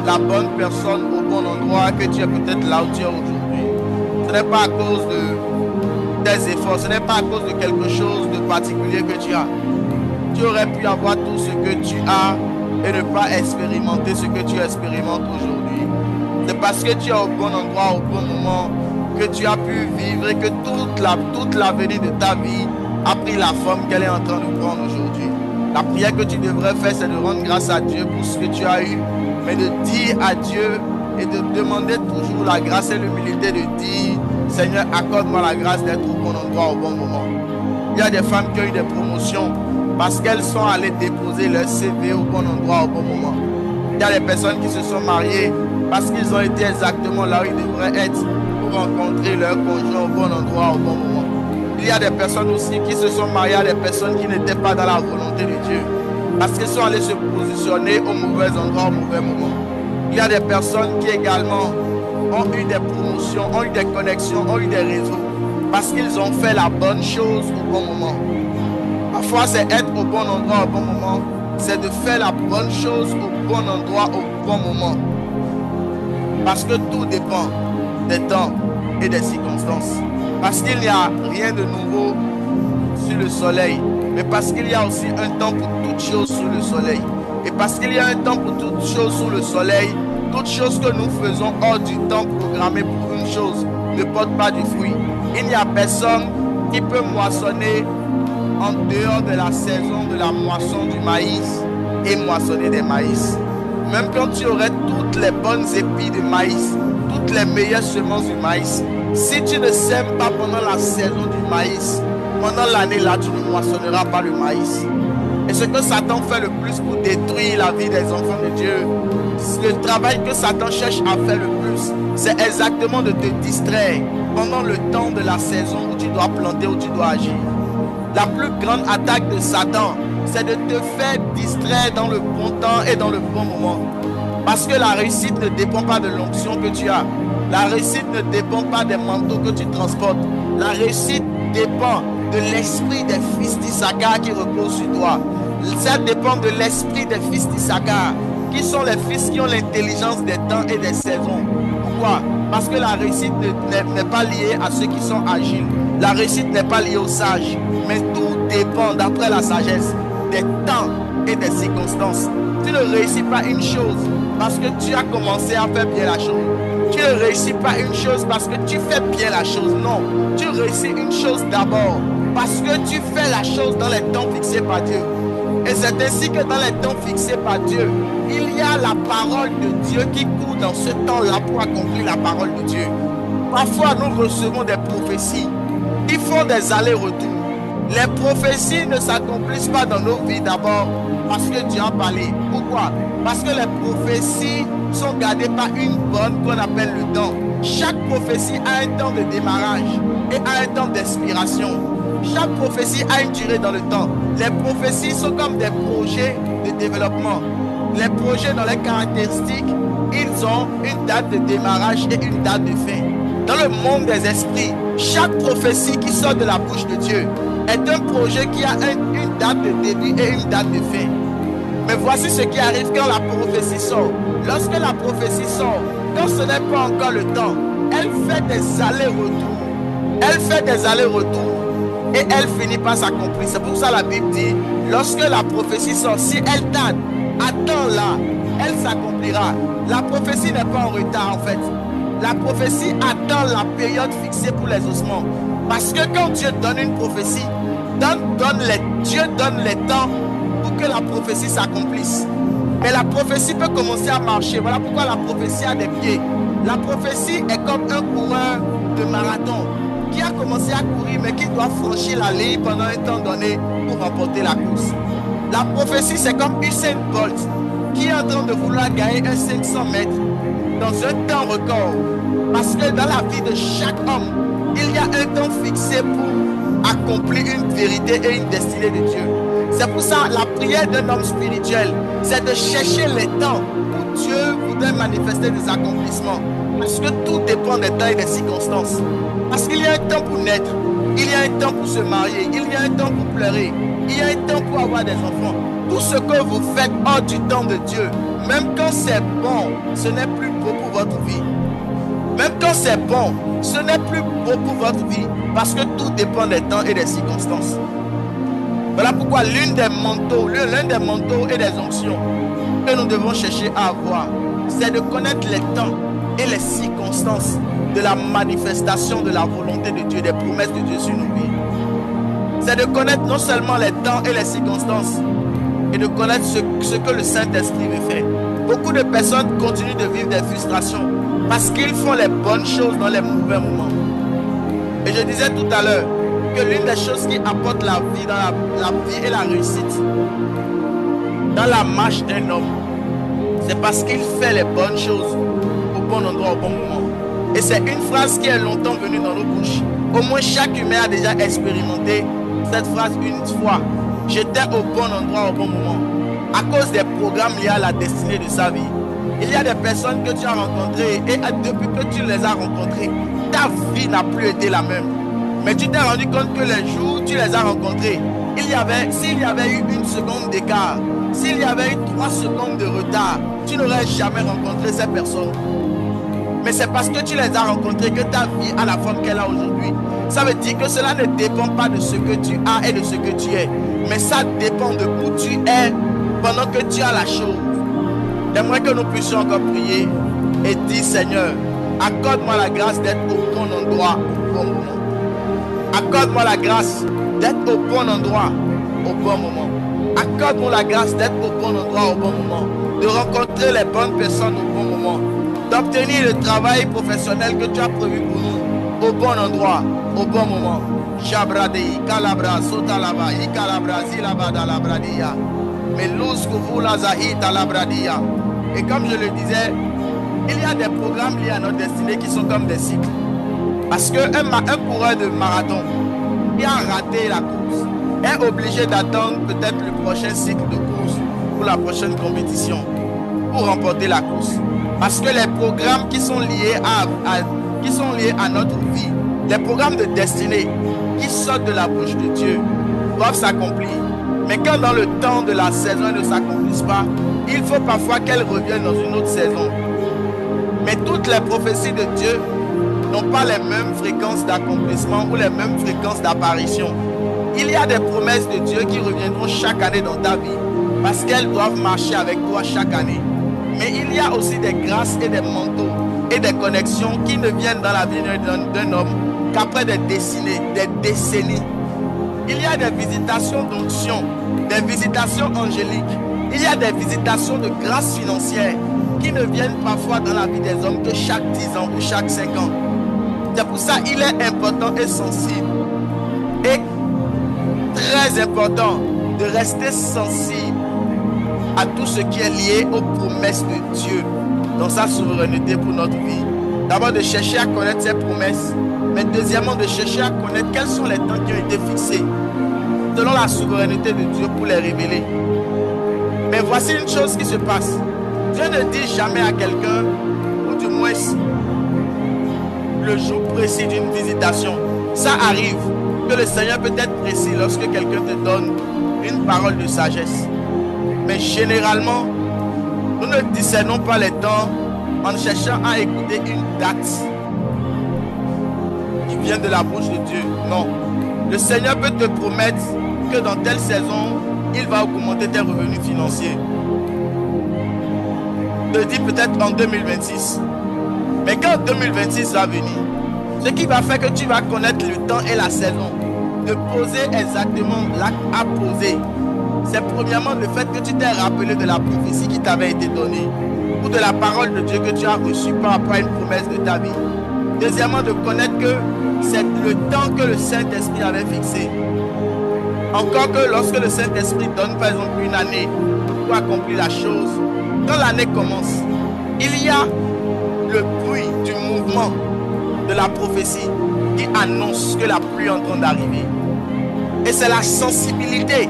la bonne personne au bon endroit que tu es peut-être là où tu es aujourd'hui. Ce n'est pas à cause de tes efforts, ce n'est pas à cause de quelque chose de particulier que tu as. Tu aurais pu avoir tout ce que tu as et ne pas expérimenter ce que tu expérimentes aujourd'hui. C'est parce que tu es au bon endroit, au bon moment, que tu as pu vivre et que toute l'avenir de ta vie a pris la forme qu'elle est en train de prendre aujourd'hui. La prière que tu devrais faire, c'est de rendre grâce à Dieu pour ce que tu as eu, mais de dire à Dieu et de demander toujours la grâce et l'humilité de dire, Seigneur, accorde-moi la grâce d'être au bon endroit au bon moment. Il y a des femmes qui ont eu des promotions parce qu'elles sont allées déposer leur CV au bon endroit au bon moment. Il y a des personnes qui se sont mariées parce qu'ils ont été exactement là où ils devraient être pour rencontrer leur conjoint au bon endroit au bon moment. Il y a des personnes aussi qui se sont mariées à des personnes qui n'étaient pas dans la volonté de Dieu parce qu'ils sont allés se positionner au mauvais endroit au mauvais moment. Il y a des personnes qui également ont eu des promotions, ont eu des connexions, ont eu des réseaux parce qu'ils ont fait la bonne chose au bon moment. Parfois, c'est être au bon endroit au bon moment, c'est de faire la bonne chose au bon endroit au bon moment. Parce que tout dépend des temps et des circonstances. Parce qu'il n'y a rien de nouveau sur le soleil, mais parce qu'il y a aussi un temps pour toutes choses sous le soleil. Et parce qu'il y a un temps pour toutes choses sous le soleil, toutes choses que nous faisons hors du temps programmé pour une chose ne portent pas du fruit. Il n'y a personne qui peut moissonner en dehors de la saison de la moisson du maïs et moissonner des maïs. Même quand tu aurais toutes les bonnes épis de maïs, toutes les meilleures semences du maïs, si tu ne sèmes pas pendant la saison du maïs, pendant l'année là, tu ne moissonneras pas le maïs. Et ce que Satan fait le plus pour détruire la vie des enfants de Dieu, le travail que Satan cherche à faire le plus, c'est exactement de te distraire pendant le temps de la saison où tu dois planter, où tu dois agir. La plus grande attaque de Satan, c'est de te faire distraire dans le bon temps et dans le bon moment. Parce que la réussite ne dépend pas de l'onction que tu as. La réussite ne dépend pas des manteaux que tu transportes. La réussite dépend de l'esprit des fils d'Issachar qui repose sur toi. Ça dépend de l'esprit des fils d'Issachar, qui sont les fils qui ont l'intelligence des temps et des saisons. Pourquoi? Parce que la réussite n'est pas liée à ceux qui sont agiles. La réussite n'est pas liée aux sages. Mais tout dépend, d'après la sagesse, des temps et des circonstances. Tu ne réussis pas une chose parce que tu as commencé à faire bien la chose. Tu ne réussis pas une chose parce que tu fais bien la chose. Non, tu réussis une chose d'abord parce que tu fais la chose dans les temps fixés par Dieu. Et c'est ainsi que dans les temps fixés par Dieu, il y a la parole de Dieu qui court dans ce temps-là pour accomplir la parole de Dieu. Parfois, nous recevons des prophéties qui font des allers-retours. Les prophéties ne s'accomplissent pas dans nos vies d'abord parce que Dieu a parlé. Pourquoi? Parce que les prophéties sont gardées par une bonne qu'on appelle le temps. Chaque prophétie a un temps de démarrage et a un temps d'expiration. Chaque prophétie a une durée dans le temps. Les prophéties sont comme des projets de développement. Les projets dans les caractéristiques, ils ont une date de démarrage et une date de fin. Dans le monde des esprits, chaque prophétie qui sort de la bouche de Dieu est un projet qui a une date de début et une date de fin. Mais voici ce qui arrive quand la prophétie sort. Lorsque la prophétie sort, quand ce n'est pas encore le temps, elle fait des allers-retours. Elle fait des allers-retours et elle finit par s'accomplir. C'est pour ça que la Bible dit, lorsque la prophétie sort, si elle tarde, attends-la, elle s'accomplira. La prophétie n'est pas en retard en fait. La prophétie attend la période fixée pour les ossements. Parce que quand Dieu donne une prophétie, Dieu donne les temps pour que la prophétie s'accomplisse. Mais la prophétie peut commencer à marcher. Voilà pourquoi la prophétie a des pieds. La prophétie est comme un coureur de marathon. qui a commencé à courir mais qui doit franchir la ligne pendant un temps donné pour remporter la course. La prophétie, c'est comme Usain Bolt qui est en train de vouloir gagner un 500 mètres dans un temps record. Parce que dans la vie de chaque homme, il y a un temps fixé pour accomplir une vérité et une destinée de Dieu. C'est pour ça la prière d'un homme spirituel, c'est de chercher les temps où Dieu voudrait manifester des accomplissements. Parce que tout dépend des temps et des circonstances. Parce qu'il y a un temps pour naître, il y a un temps pour se marier, il y a un temps pour pleurer, il y a un temps pour avoir des enfants. Tout ce que vous faites hors du temps de Dieu, même quand c'est bon, ce n'est plus beau pour votre vie. Même quand c'est bon, ce n'est plus beau pour votre vie. Parce que tout dépend des temps et des circonstances. Voilà pourquoi l'un des manteaux et des onctions que nous devons chercher à avoir, c'est de connaître les temps et les circonstances de la manifestation de la volonté de Dieu, des promesses de Dieu sur nos vies. C'est de connaître non seulement les temps et les circonstances, et de connaître ce que le Saint-Esprit veut faire. Beaucoup de personnes continuent de vivre des frustrations parce qu'ils font les bonnes choses dans les mauvais moments. Et je disais tout à l'heure que l'une des choses qui apporte la vie dans la vie et la réussite dans la marche d'un homme, c'est parce qu'il fait les bonnes choses au bon endroit, au bon moment. Et c'est une phrase qui est longtemps venue dans nos bouches. Au moins chaque humain a déjà expérimenté cette phrase une fois. J'étais au bon endroit au bon moment. À cause des programmes liés à la destinée de sa vie. Il y a des personnes que tu as rencontrées et depuis que tu les as rencontrées, ta vie n'a plus été la même. Mais tu t'es rendu compte que les jours où tu les as rencontrées, s'il y avait eu une seconde d'écart, s'il y avait eu 3 secondes de retard, tu n'aurais jamais rencontré ces personnes. Mais c'est parce que tu les as rencontrées que ta vie a la forme qu'elle a aujourd'hui. Ça veut dire que cela ne dépend pas de ce que tu as et de ce que tu es. Mais ça dépend de où tu es pendant que tu as la chose. J'aimerais que nous puissions encore prier et dire: Seigneur, accorde-moi la grâce d'être au bon endroit au bon moment. Accorde-moi la grâce d'être au bon endroit au bon moment. Accorde-moi la grâce d'être au bon endroit au bon moment. De rencontrer les bonnes personnes au bon moment. D'obtenir le travail professionnel que tu as prévu pour nous au bon endroit, au bon moment. Jabradei, Calabra, Sotalaba, Ikalabra, Zilabada, Labradia, Melous, Kouvula, Zahita, Labradia. Et comme je le disais, il y a des programmes liés à notre destinée qui sont comme des cycles. Parce qu'un coureur de marathon qui a raté la course est obligé d'attendre peut-être le prochain cycle de course pour la prochaine compétition pour remporter la course. Parce que les programmes qui sont liés à notre vie, les programmes de destinée qui sortent de la bouche de Dieu doivent s'accomplir. Mais quand dans le temps de la saison elles ne s'accomplissent pas, il faut parfois qu'elles reviennent dans une autre saison. Mais toutes les prophéties de Dieu n'ont pas les mêmes fréquences d'accomplissement ou les mêmes fréquences d'apparition. Il y a des promesses de Dieu qui reviendront chaque année dans ta vie parce qu'elles doivent marcher avec toi chaque année. Mais il y a aussi des grâces et des manteaux et des connexions qui ne viennent dans la vie d'un homme qu'après des décennies. Il y a des visitations d'onction, des visitations angéliques. Il y a des visitations de grâce financière qui ne viennent parfois dans la vie des hommes que chaque 10 ans ou chaque 5 ans. C'est pour ça qu'il est important et sensible et très important de rester sensible à tout ce qui est lié aux promesses de Dieu dans sa souveraineté pour notre vie. D'abord de chercher à connaître ses promesses, mais deuxièmement de chercher à connaître quels sont les temps qui ont été fixés selon la souveraineté de Dieu pour les révéler. Mais voici une chose qui se passe. Dieu ne dit jamais à quelqu'un, ou du moins le jour précis d'une visitation. Ça arrive que le Seigneur peut être précis lorsque quelqu'un te donne une parole de sagesse. Mais généralement, nous ne discernons pas les temps en cherchant à écouter une date qui vient de la bouche de Dieu. Non. Le Seigneur peut te promettre que dans telle saison, il va augmenter tes revenus financiers. Te dit peut-être en 2026. Mais quand 2026 va venir, ce qui va faire que tu vas connaître le temps et la saison, de poser exactement l'acte à poser, c'est premièrement le fait que tu t'es rappelé de la prophétie qui t'avait été donnée ou de la parole de Dieu que tu as reçue par rapport à une promesse de ta vie. Deuxièmement, de connaître que c'est le temps que le Saint-Esprit avait fixé. Encore que lorsque le Saint-Esprit donne par exemple une année pour accomplir la chose, quand l'année commence, il y a le bruit du mouvement de la prophétie qui annonce que la pluie est en train d'arriver. Et c'est la sensibilité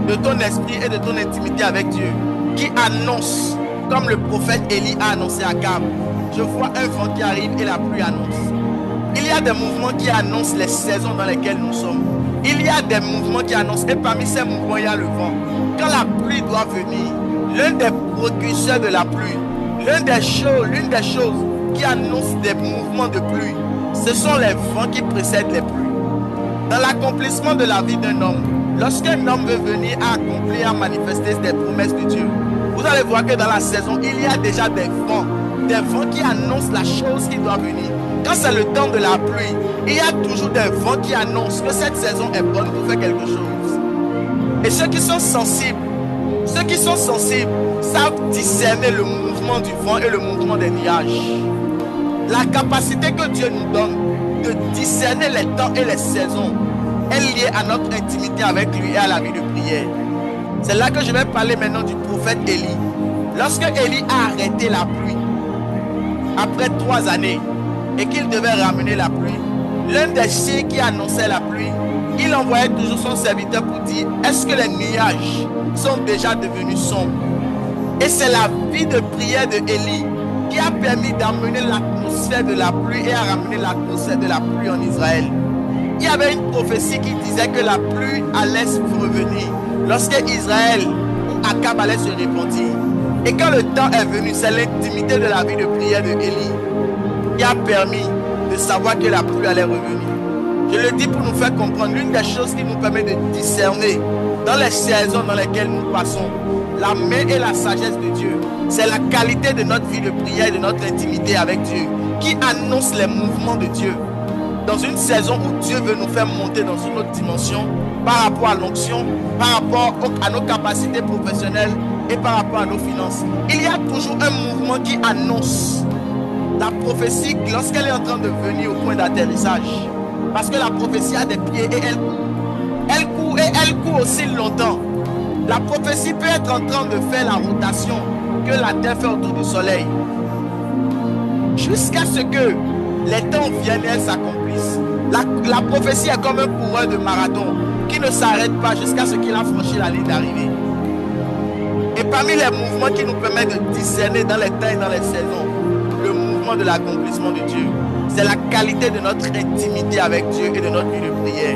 de ton esprit et de ton intimité avec Dieu qui annonce, comme le prophète Élie a annoncé à Akab, je vois un vent qui arrive et la pluie annonce. Il y a des mouvements qui annoncent les saisons dans lesquelles nous sommes. Il y a des mouvements qui annoncent, et parmi ces mouvements, il y a le vent. Quand la pluie doit venir, l'un des précurseurs de la pluie, l'une des choses qui annonce des mouvements de pluie, ce sont les vents qui précèdent les pluies. Dans l'accomplissement de la vie d'un homme, lorsqu'un homme veut venir à accomplir, à manifester des promesses de Dieu, vous allez voir que dans la saison, il y a déjà des vents qui annoncent la chose qui doit venir. Quand c'est le temps de la pluie, il y a toujours des vents qui annoncent que cette saison est bonne pour faire quelque chose. Et ceux qui sont sensibles savent discerner le mouvement du vent et le mouvement des nuages. La capacité que Dieu nous donne de discerner les temps et les saisons est liée à notre intimité avec lui et à la vie de prière. C'est là que je vais parler maintenant du prophète Élie. Lorsque Élie a arrêté la pluie, après 3 années, et qu'il devait ramener la pluie, l'un des signes qui annonçait la pluie, il envoyait toujours son serviteur pour dire, est-ce que les nuages sont déjà devenus sombres? Et c'est la vie de prière de Élie qui a permis d'amener l'atmosphère de la pluie et à ramener l'atmosphère de la pluie en Israël. Il y avait une prophétie qui disait que la pluie allait revenir lorsque Israël ou Akab allait se repentir. Et quand le temps est venu, c'est l'intimité de la vie de prière de Élie qui a permis de savoir que la pluie allait revenir. Je le dis pour nous faire comprendre, l'une des choses qui nous permet de discerner dans les saisons dans lesquelles nous passons, la main et la sagesse de Dieu, c'est la qualité de notre vie de prière et de notre intimité avec Dieu qui annonce les mouvements de Dieu. Dans une saison où Dieu veut nous faire monter dans une autre dimension par rapport à l'onction, par rapport à nos capacités professionnelles et par rapport à nos finances, il y a toujours un mouvement qui annonce la prophétie lorsqu'elle est en train de venir au point d'atterrissage. Parce que la prophétie a des pieds et elle court. Elle court et elle court aussi longtemps. La prophétie peut être en train de faire la rotation que la terre fait autour du soleil. Jusqu'à ce que les temps viennent et elles s'accomplissent. La prophétie est comme un coureur de marathon qui ne s'arrête pas jusqu'à ce qu'il a franchi la ligne d'arrivée. Et parmi les mouvements qui nous permettent de discerner dans les temps et dans les saisons, le mouvement de l'accomplissement de Dieu, c'est la qualité de notre intimité avec Dieu et de notre vie de prière.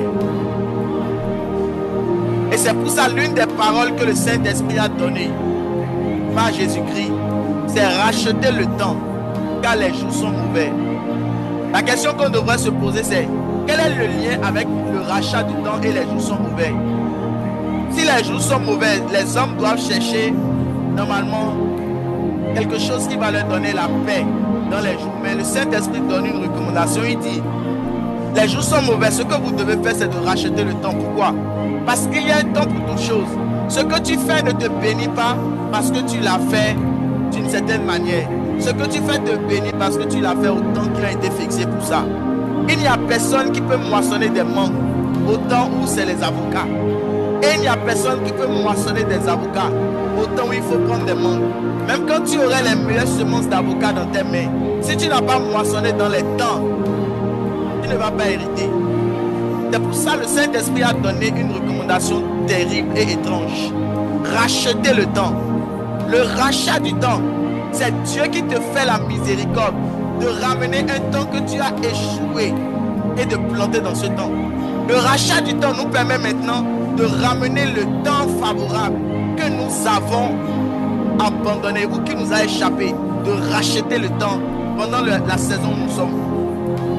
Et c'est pour ça l'une des paroles que le Saint-Esprit a données par Jésus-Christ, c'est racheter le temps car les jours sont mauvais. La question qu'on devrait se poser, c'est quel est le lien avec le rachat du temps et les jours sont mauvais? Si les jours sont mauvais, les hommes doivent chercher normalement quelque chose qui va leur donner la paix dans les jours. Mais le Saint-Esprit donne une recommandation, il dit les jours sont mauvais, ce que vous devez faire c'est de racheter le temps. Pourquoi? Parce qu'il y a un temps pour toute chose. Ce que tu fais ne te bénit pas parce que tu l'as fait d'une certaine manière. Ce que tu fais te bénit parce que tu l'as fait au temps qui a été fixé pour ça. Il n'y a personne qui peut moissonner des mangues au temps où c'est les avocats. Et il n'y a personne qui peut moissonner des avocats au temps où il faut prendre des mangues. Même quand tu aurais les meilleures semences d'avocats dans tes mains, si tu n'as pas moissonné dans les temps, tu ne vas pas hériter. C'est pour ça que le Saint-Esprit a donné une recommandation terrible et étrange. Racheter le temps. Le rachat du temps, c'est Dieu qui te fait la miséricorde de ramener un temps que tu as échoué et de planter dans ce temps. Le rachat du temps nous permet maintenant de ramener le temps favorable que nous avons abandonné ou qui nous a échappé, de racheter le temps pendant la saison où nous sommes.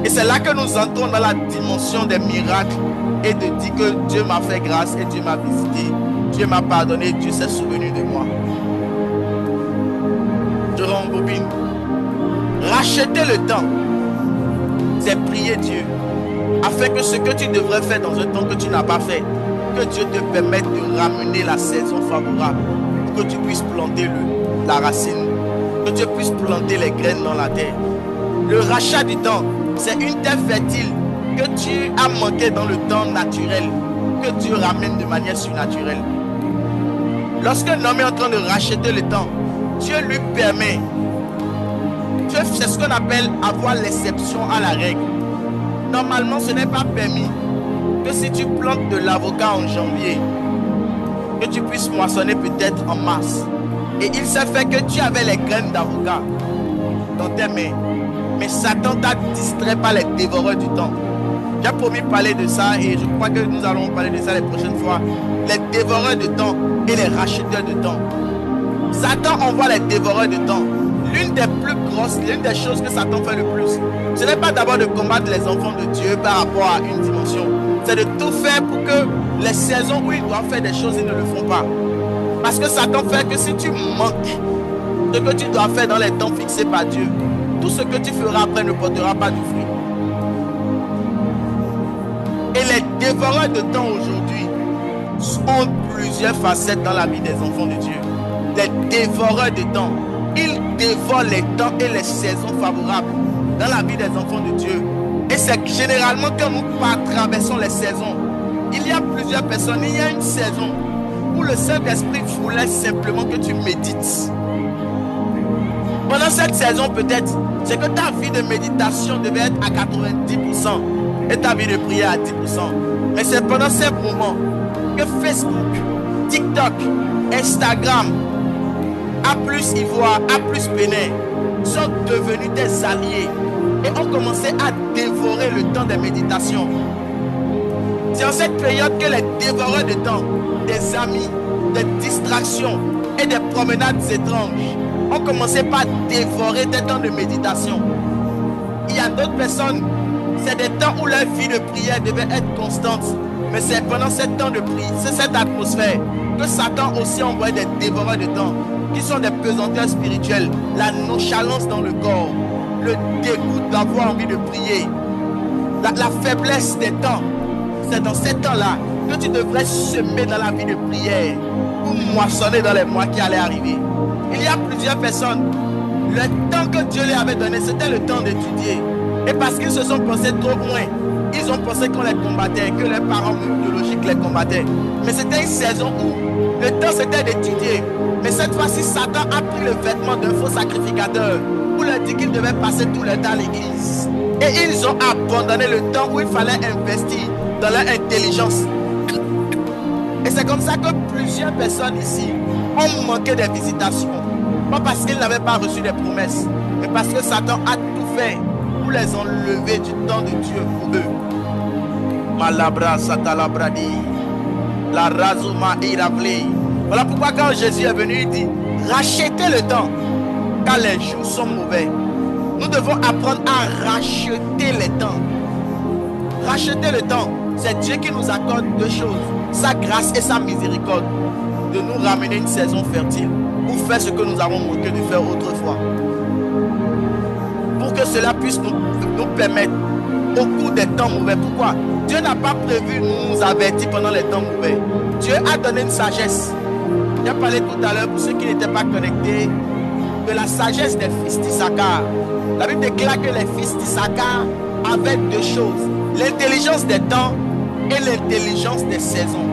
Et c'est là que nous entrons dans la dimension des miracles et de dire que Dieu m'a fait grâce et Dieu m'a visité, Dieu m'a pardonné, Dieu s'est souvenu de moi. Je rembobine. Racheter le temps, c'est prier Dieu afin que ce que tu devrais faire dans un temps que tu n'as pas fait, que Dieu te permette de ramener la saison favorable, que tu puisses planter la racine, que tu puisses planter les graines dans la terre. Le rachat du temps, c'est une terre fertile que tu as manqué dans le temps naturel, que Dieu ramène de manière surnaturelle. Lorsqu'un homme est en train de racheter le temps, Dieu lui permet. C'est ce qu'on appelle avoir l'exception à la règle. Normalement, ce n'est pas permis que si tu plantes de l'avocat en janvier, que tu puisses moissonner peut-être en mars. Et il s'est fait que tu avais les graines d'avocat dans tes mains. Mais Satan t'a distrait par les dévoreurs du temps. J'ai promis de parler de ça et je crois que nous allons parler de ça les prochaines fois. Les dévoreurs de temps et les racheteurs de temps. Satan envoie les dévoreurs de temps. L'une des plus grosses, l'une des choses que Satan fait le plus, ce n'est pas d'abord de combattre les enfants de Dieu par rapport à une dimension. C'est de tout faire pour que les saisons où ils doivent faire des choses, ils ne le font pas. Parce que Satan fait que si tu manques ce que tu dois faire dans les temps fixés par Dieu, tout ce que tu feras après ne portera pas de fruit. Et les dévoreurs de temps aujourd'hui ont plusieurs facettes dans la vie des enfants de Dieu. Les dévoreurs de temps, ils dévorent les temps et les saisons favorables dans la vie des enfants de Dieu. Et c'est généralement quand nous traversons les saisons, il y a plusieurs personnes, il y a une saison où le Saint-Esprit voulait simplement que tu médites. Pendant cette saison peut-être, c'est que ta vie de méditation devait être à 90% et ta vie de prière à 10%. Mais c'est pendant ces moments que Facebook, TikTok, Instagram, A+ Ivoire, A+ Bénin sont devenus des alliés et ont commencé à dévorer le temps des méditations. C'est en cette période que les dévoreurs de temps, des amis, des distractions et des promenades étranges ont commencé par dévorer des temps de méditation. Il y a d'autres personnes, c'est des temps où leur vie de prière devait être constante. Mais c'est pendant ce temps de prière, c'est cette atmosphère que Satan aussi envoie des dévoreurs de temps, qui sont des pesanteurs spirituels, la nonchalance dans le corps, le dégoût d'avoir envie de prier, la faiblesse des temps. C'est dans ces temps-là que tu devrais semer dans la vie de prière ou moissonner dans les mois qui allaient arriver. Il y a plusieurs personnes, le temps que Dieu leur avait donné, c'était le temps d'étudier. Et parce qu'ils se sont pensés trop loin, ils ont pensé qu'on les combattait, que leurs parents biologiques les combattaient. Mais c'était une saison où le temps c'était d'étudier. Mais cette fois-ci, Satan a pris le vêtement d'un faux sacrificateur pour leur dire qu'ils devaient passer tout le temps à l'église. Et ils ont abandonné le temps où il fallait investir dans leur intelligence. Et c'est comme ça que plusieurs personnes ici ont manqué des visitations. Pas parce qu'ils n'avaient pas reçu des promesses, mais parce que Satan a tout fait pour les enlever du temps de Dieu pour eux. Malabra satalabradi, la razuma iravli. Voilà pourquoi quand Jésus est venu, il dit rachetez le temps, car les jours sont mauvais. Nous devons apprendre à racheter les temps. Racheter le temps, c'est Dieu qui nous accorde deux choses, sa grâce et sa miséricorde, de nous ramener une saison fertile pour faire ce que nous avons manqué de faire autrefois. Pour que cela puisse nous permettre au cours des temps mauvais. Pourquoi? Dieu n'a pas prévu nous avertir pendant les temps mauvais. Dieu a donné une sagesse. J'ai parlé tout à l'heure, pour ceux qui n'étaient pas connectés, de la sagesse des fils d'Issachar. La Bible déclare que les fils d'Issachar avaient deux choses, l'intelligence des temps et l'intelligence des saisons.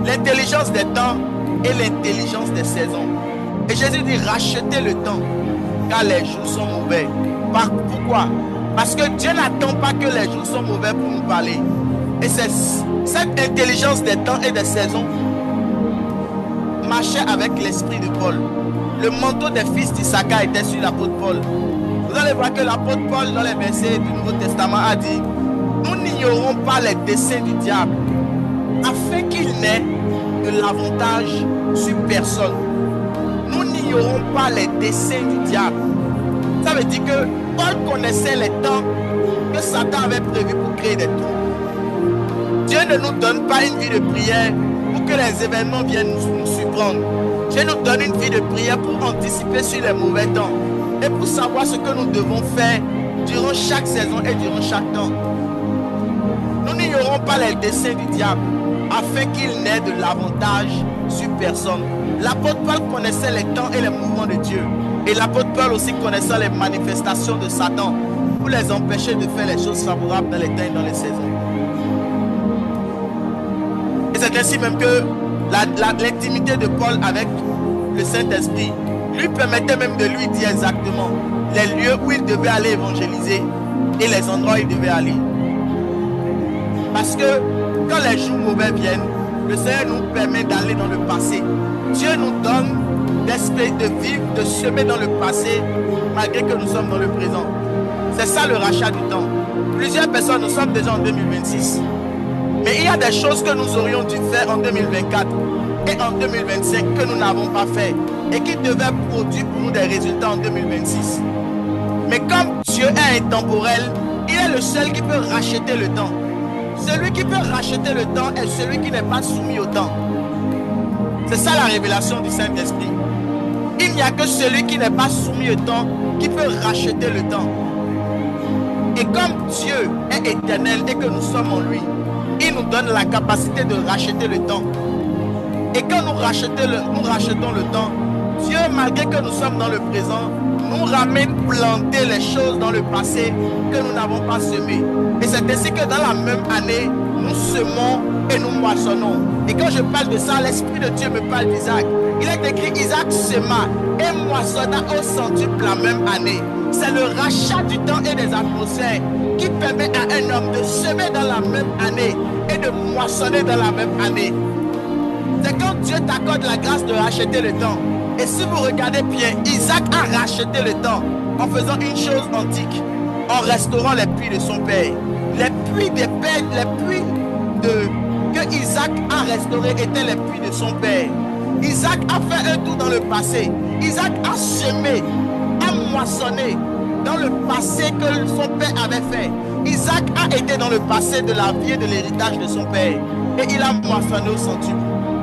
L'intelligence des temps et l'intelligence des saisons. Et Jésus dit rachetez le temps, car les jours sont mauvais. Pourquoi? Parce que Dieu n'attend pas que les jours soient mauvais pour nous parler. Et c'est cette intelligence des temps et des saisons marchait avec l'esprit de Paul. Le manteau des fils d'Issachar était sur l'apôtre Paul. Vous allez voir que l'apôtre Paul, dans les versets du Nouveau Testament, a dit nous n'ignorons pas les desseins du diable, afin qu'il n'ait de l'avantage sur personne. Nous n'ignorons pas les desseins du diable. Ça veut dire que Paul connaissait les temps que Satan avait prévu pour créer des troubles. Dieu ne nous donne pas une vie de prière pour que les événements viennent nous surprendre. Dieu nous donne une vie de prière pour anticiper sur les mauvais temps et pour savoir ce que nous devons faire durant chaque saison et durant chaque temps. Nous n'ignorons pas les desseins du diable. afin qu'il n'ait de l'avantage sur personne. L'apôtre Paul connaissait les temps et les mouvements de Dieu. Et l'apôtre Paul aussi connaissait les manifestations de Satan pour les empêcher de faire les choses favorables dans les temps et dans les saisons. Et c'est ainsi même que l'intimité de Paul avec le Saint-Esprit lui permettait même de lui dire exactement les lieux où il devait aller évangéliser et les endroits où il devait aller. Parce que quand les jours mauvais viennent, le Seigneur nous permet d'aller dans le passé. Dieu nous donne d'esprit de vivre, de semer dans le passé, malgré que nous sommes dans le présent. C'est ça le rachat du temps. Plusieurs personnes, nous sommes déjà en 2026. Mais il y a des choses que nous aurions dû faire en 2024 et en 2025 que nous n'avons pas fait et qui devaient produire pour nous des résultats en 2026. Mais comme Dieu est intemporel, il est le seul qui peut racheter le temps. Celui qui peut racheter le temps est celui qui n'est pas soumis au temps. C'est ça la révélation du Saint-Esprit. Il n'y a que celui qui n'est pas soumis au temps qui peut racheter le temps. Et comme Dieu est éternel et que nous sommes en lui, il nous donne la capacité de racheter le temps. Et quand nous rachetons le temps, Dieu, malgré que nous sommes dans le présent, nous ramène planter les choses dans le passé que nous n'avons pas semées. Et c'est ainsi que dans la même année, nous semons et nous moissonnons. Et quand je parle de ça, l'Esprit de Dieu me parle d'Isaac. Il est écrit Isaac sema et moissonna au centuple la même année. C'est le rachat du temps et des atmosphères qui permet à un homme de semer dans la même année et de moissonner dans la même année. C'est quand Dieu t'accorde la grâce de racheter le temps. Et si vous regardez bien, Isaac a racheté le temps en faisant une chose antique, en restaurant les puits de son père. Les puits des pères, les puits que Isaac a restaurés étaient les puits de son père. Isaac a fait un tour dans le passé. Isaac a semé, a moissonné dans le passé que son père avait fait. Isaac a été dans le passé de la vie et de l'héritage de son père. Et il a moissonné au centuple.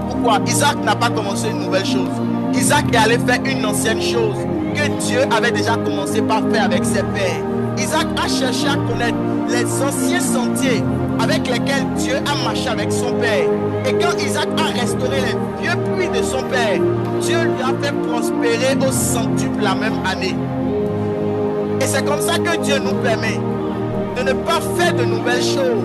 Pourquoi? Isaac n'a pas commencé une nouvelle chose. Isaac est allé faire une ancienne chose que Dieu avait déjà commencé par faire avec ses pères. Isaac a cherché à connaître les anciens sentiers avec lesquels Dieu a marché avec son père. Et quand Isaac a restauré les vieux puits de son père, Dieu lui a fait prospérer au centuple la même année. Et c'est comme ça que Dieu nous permet de ne pas faire de nouvelles choses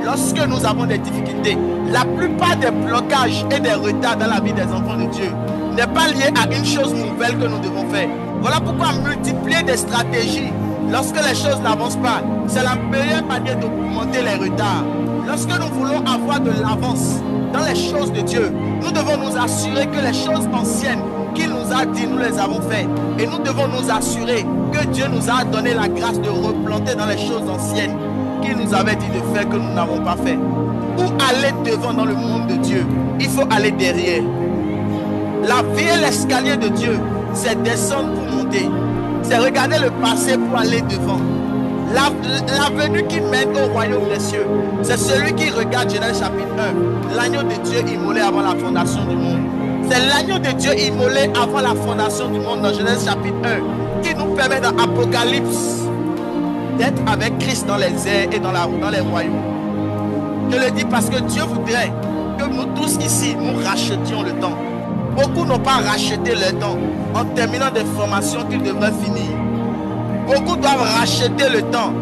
lorsque nous avons des difficultés. La plupart des blocages et des retards dans la vie des enfants de Dieu n'est pas lié à une chose nouvelle que nous devons faire. Voilà pourquoi multiplier des stratégies lorsque les choses n'avancent pas, c'est la meilleure manière d'augmenter les retards. Lorsque nous voulons avoir de l'avance dans les choses de Dieu, nous devons nous assurer que les choses anciennes qu'il nous a dit, nous les avons faites. Et nous devons nous assurer que Dieu nous a donné la grâce de replanter dans les choses anciennes qu'il nous avait dit de faire que nous n'avons pas fait. Pour aller devant dans le monde de Dieu, il faut aller derrière. La vie et l'escalier de Dieu, c'est descendre pour monter. C'est regarder le passé pour aller devant. L'avenue qui mène au royaume des cieux, c'est celui qui regarde Genèse chapitre 1, l'agneau de Dieu immolé avant la fondation du monde. C'est l'agneau de Dieu immolé avant la fondation du monde dans Genèse chapitre 1 qui nous permet dans Apocalypse d'être avec Christ dans les airs et dans les royaumes. Je le dis parce que Dieu voudrait que nous tous ici, nous rachetions le temps. Beaucoup n'ont pas racheté le temps en terminant des formations qu'ils devraient finir. Beaucoup doivent racheter le temps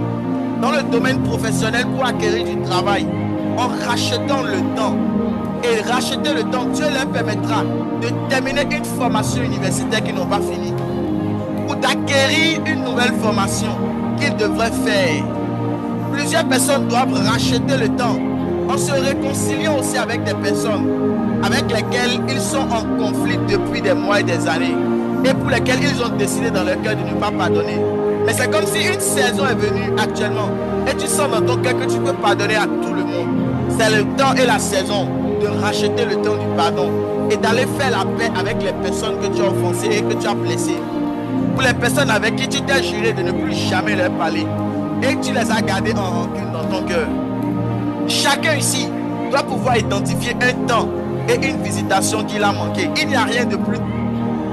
dans le domaine professionnel pour acquérir du travail. En rachetant le temps. Et racheter le temps, Dieu leur permettra de terminer une formation universitaire qu'ils n'ont pas finie. Ou d'acquérir une nouvelle formation qu'ils devraient faire. Plusieurs personnes doivent racheter le temps en se réconciliant aussi avec des personnes avec lesquelles ils sont en conflit depuis des mois et des années et pour lesquelles ils ont décidé dans leur cœur de ne pas pardonner. Mais c'est comme si une saison est venue actuellement et tu sens dans ton cœur que tu peux pardonner à tout le monde. C'est le temps et la saison de racheter le temps du pardon et d'aller faire la paix avec les personnes que tu as offensées et que tu as blessées. Pour les personnes avec qui tu t'es juré de ne plus jamais leur parler et que tu les as gardées en rancune dans ton cœur. Chacun ici doit pouvoir identifier un temps et une visitation qu'il a manqué. Il n'y a rien de plus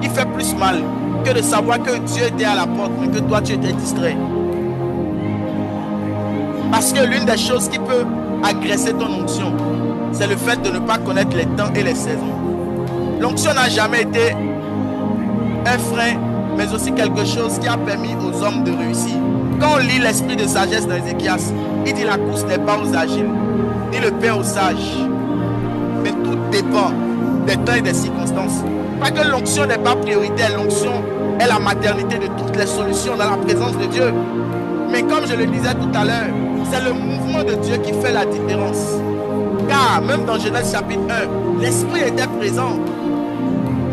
qui fait plus mal que de savoir que Dieu était à la porte mais que toi tu étais distrait. Parce que l'une des choses qui peut agresser ton onction, c'est le fait de ne pas connaître les temps et les saisons. L'onction n'a jamais été un frein, mais aussi quelque chose qui a permis aux hommes de réussir. Quand on lit l'esprit de sagesse dans Ézéchias, il dit la course n'est pas aux agiles, ni le pain aux sages. Mais tout dépend des temps et des circonstances. Pas que l'onction n'est pas prioritaire, l'onction est la maternité de toutes les solutions dans la présence de Dieu. Mais comme je le disais tout à l'heure, c'est le mouvement de Dieu qui fait la différence. Car même dans Genèse chapitre 1, l'Esprit était présent.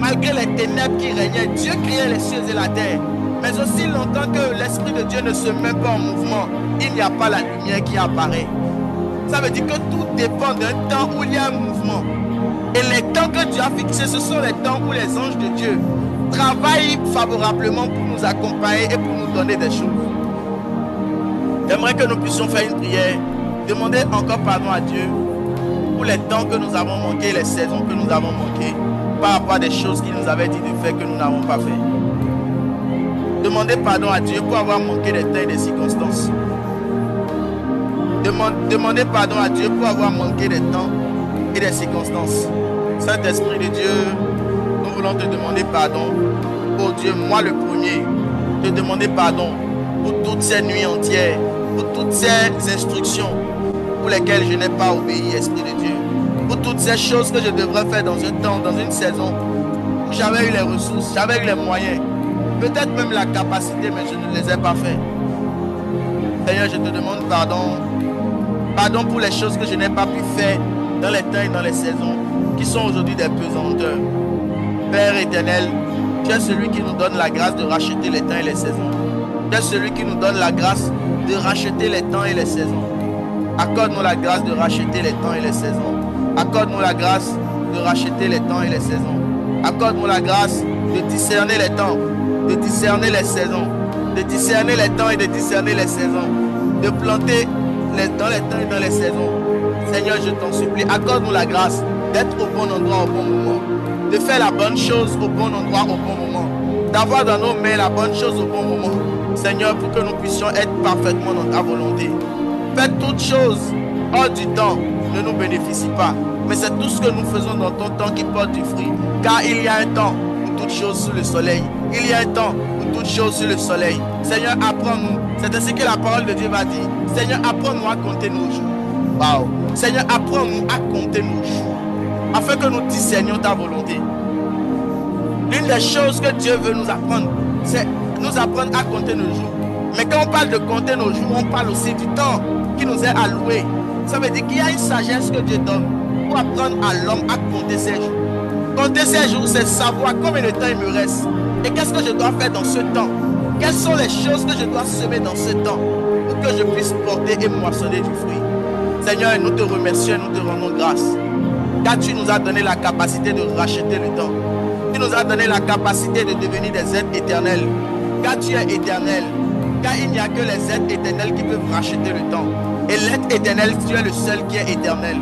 Malgré les ténèbres qui régnaient, Dieu créait les cieux et la terre. Mais aussi longtemps que l'Esprit de Dieu ne se met pas en mouvement, il n'y a pas la lumière qui apparaît. Ça veut dire que tout dépend d'un temps où il y a un mouvement. Et les temps que Dieu a fixés, ce sont les temps où les anges de Dieu travaillent favorablement pour nous accompagner et pour nous donner des choses. J'aimerais que nous puissions faire une prière, demander encore pardon à Dieu pour les temps que nous avons manqués, les saisons que nous avons manquées, par rapport à des choses qu'il nous avait dit de faire que nous n'avons pas fait. Demandez pardon à Dieu pour avoir manqué des temps et des circonstances. Demandez pardon à Dieu pour avoir manqué des temps et des circonstances. Saint-Esprit de Dieu, nous voulons te demander pardon. Oh Dieu, moi le premier, te demander pardon pour toutes ces nuits entières, pour toutes ces instructions pour lesquelles je n'ai pas obéi, Esprit de Dieu. Pour toutes ces choses que je devrais faire dans un temps, dans une saison, où j'avais eu les ressources, j'avais eu les moyens, peut-être même la capacité, mais je ne les ai pas fait. Seigneur, je te demande pardon. Pardon pour les choses que je n'ai pas pu faire dans les temps et dans les saisons, qui sont aujourd'hui des pesanteurs. Père éternel, tu es celui qui nous donne la grâce de racheter les temps et les saisons. Tu es celui qui nous donne la grâce de racheter les temps et les saisons. Accorde-nous la grâce de racheter les temps et les saisons. Accorde-nous la grâce de racheter les temps et les saisons. Accorde-nous la grâce de discerner les temps, de discerner les saisons, de discerner les temps et de discerner les saisons, de planter dans les temps et dans les saisons. Seigneur, je t'en supplie, accorde-nous la grâce d'être au bon endroit au bon moment, de faire la bonne chose au bon endroit au bon moment, d'avoir dans nos mains la bonne chose au bon moment. Seigneur, pour que nous puissions être parfaitement dans ta volonté. Faites toutes choses hors du temps ne nous bénéficie pas, mais c'est tout ce que nous faisons dans ton temps qui porte du fruit. Car il y a un temps pour toutes choses sous le soleil. Il y a un temps pour toutes choses sous le soleil. Seigneur, apprends-nous. C'est ainsi que la parole de Dieu va dire. Seigneur, apprends-nous à compter nos jours. Wow. Seigneur, apprends-nous à compter nos jours, afin que nous discernions ta volonté. L'une des choses que Dieu veut nous apprendre, c'est nous apprendre à compter nos jours. Mais quand on parle de compter nos jours, on parle aussi du temps qui nous est alloué. Ça veut dire qu'il y a une sagesse que Dieu donne pour apprendre à l'homme à compter ses jours. Compter ses jours, c'est savoir combien de temps il me reste. Et qu'est-ce que je dois faire dans ce temps? Quelles sont les choses que je dois semer dans ce temps pour que je puisse porter et moissonner du fruit? Seigneur, nous te remercions et nous te rendons grâce. Car tu nous as donné la capacité de racheter le temps. Tu nous as donné la capacité de devenir des êtres éternels. Car tu es éternel. Car il n'y a que les êtres éternels qui peuvent racheter le temps. Et l'être éternel, tu es le seul qui est éternel.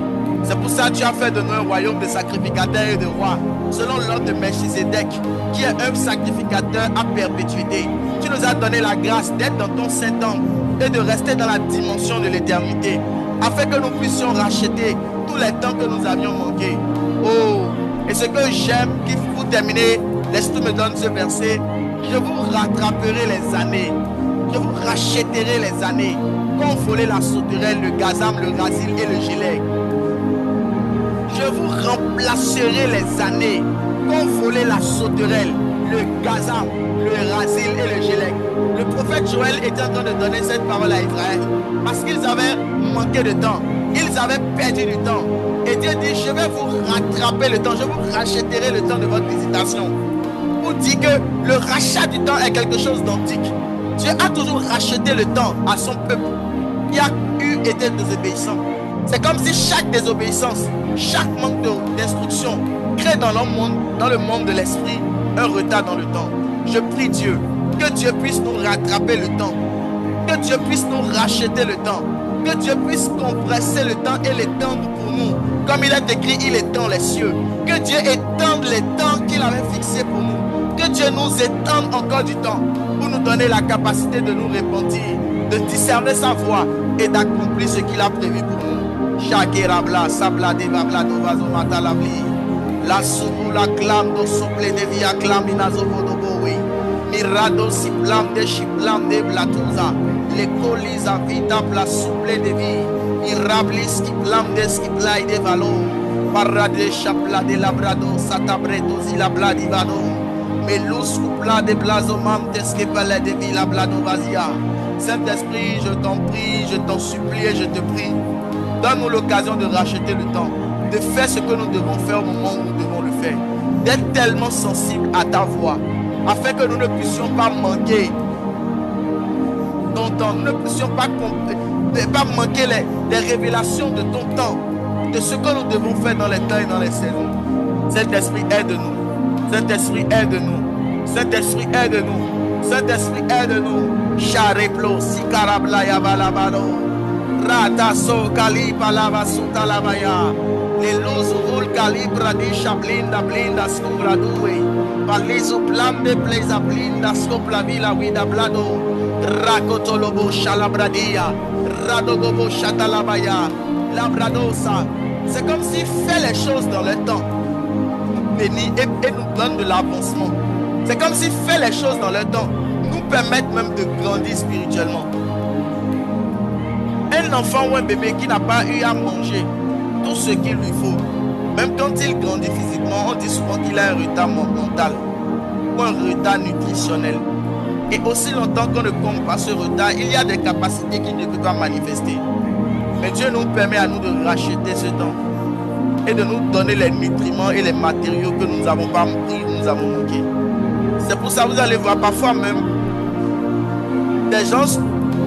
C'est pour ça que tu as fait de nous un royaume de sacrificateurs et de rois, selon l'ordre de Melchizedek, qui est un sacrificateur à perpétuité. Tu nous as donné la grâce d'être dans ton Saint-Temple et de rester dans la dimension de l'éternité, afin que nous puissions racheter tous les temps que nous avions manqués. Oh, et ce que j'aime, pour terminer, l'Esprit me donne ce verset: je vous rattraperai les années, je vous rachèterai les années, quand volait la sauterelle, le gazam, le rasil et le gilet. Je vous remplacerai les années, quand volait la sauterelle, le gazam, le rasil et le gilet. Le prophète Joël était en train de donner cette parole à Israël parce qu'ils avaient manqué de temps, ils avaient perdu du temps. Et Dieu dit: je vais vous rattraper le temps, je vous rachèterai le temps de votre visitation. Pour dire que le rachat du temps est quelque chose d'antique. Dieu a toujours racheté le temps à son peuple qui a été désobéissant. C'est comme si chaque désobéissance, chaque manque d'instruction crée dans le monde de l'esprit un retard dans le temps. Je prie Dieu que Dieu puisse nous rattraper le temps, que Dieu puisse nous racheter le temps, que Dieu puisse compresser le temps et l'étendre pour nous. Comme il est écrit, il est dans les cieux. Que Dieu étende les temps qu'il avait fixés pour nous. Que Dieu nous étende encore du temps pour nous donner la capacité de nous repentir, de discerner sa voie et d'accomplir ce qu'il a prévu pour nous. Shakerabla, sabla de babla do vazo matalabli. La sumu la clam do souple de via clamina zovodo bowe. Mirado si blam de shiblam de blatuza. Le colis a vita pla souple de vie. Irablis qui blam de skiplai de valo. Parade chapla de labrado. Satabreto zilabla di vado. Melus coupla de blazomam teskepele de villa blado vazia. Saint-Esprit, je t'en prie, je t'en supplie et je te prie. Donne-nous l'occasion de racheter le temps, de faire ce que nous devons faire au moment où nous devons le faire, d'être tellement sensibles à ta voix, afin que nous ne puissions pas manquer ton temps, nous ne puissions pas manquer les révélations de ton temps, de ce que nous devons faire dans les temps et dans les saisons. Saint-Esprit, aide-nous. Saint-Esprit, aide-nous. Saint-Esprit, aide-nous. Saint-Esprit, aide-nous. Chareplo, Sikarabla, Yabalabado. Rata so calipa lava suta lavaya. Le luzu vul calibra di shablinda blinda scubra due. Palizu plan de pleza blinda scopla vila vida blado. Rakotolobo shalabradia. Radogobo shatalavaya. Labradosa. C'est comme s'il fait les choses dans le temps. Béni et nous donne de l'avancement. C'est comme s'il fait les choses dans le temps. Nous permettent même de grandir spirituellement. Un enfant ou un bébé qui n'a pas eu à manger tout ce qu'il lui faut, même quand il grandit physiquement, on dit souvent qu'il a un retard mental ou un retard nutritionnel. Et aussi longtemps qu'on ne compte pas ce retard, il y a des capacités qu'il ne peut pas manifester. Mais Dieu nous permet à nous de racheter ce temps et de nous donner les nutriments et les matériaux que nous n'avons pas pris, nous avons manqué. C'est pour ça que vous allez voir parfois même des gens,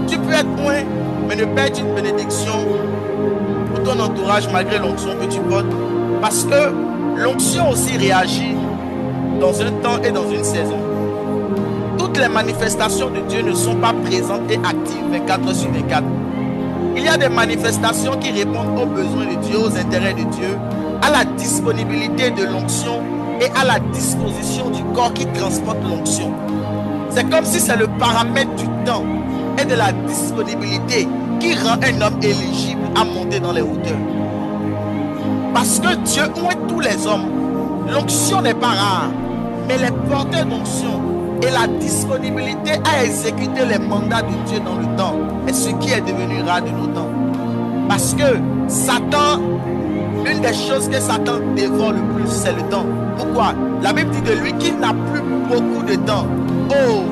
tu peux être loin, mais ne pas être une bénédiction pour ton entourage malgré l'onction que tu portes. Parce que l'onction aussi réagit dans un temps et dans une saison. Toutes les manifestations de Dieu ne sont pas présentes et actives 24 sur 24. Il y a des manifestations qui répondent aux besoins de Dieu, aux intérêts de Dieu, à la disponibilité de l'onction et à la disposition du corps qui transporte l'onction. C'est comme si c'est le paramètre du temps et de la disponibilité qui rend un homme éligible à monter dans les hauteurs. Parce que Dieu oint tous les hommes. L'onction n'est pas rare, mais les porteurs d'onction et la disponibilité à exécuter les mandats de Dieu dans le temps est ce qui est devenu rare de nos temps. Parce que Satan, l'une des choses que Satan dévore le plus, c'est le temps. Pourquoi? La Bible dit de lui qu'il n'a plus beaucoup de temps. Oh,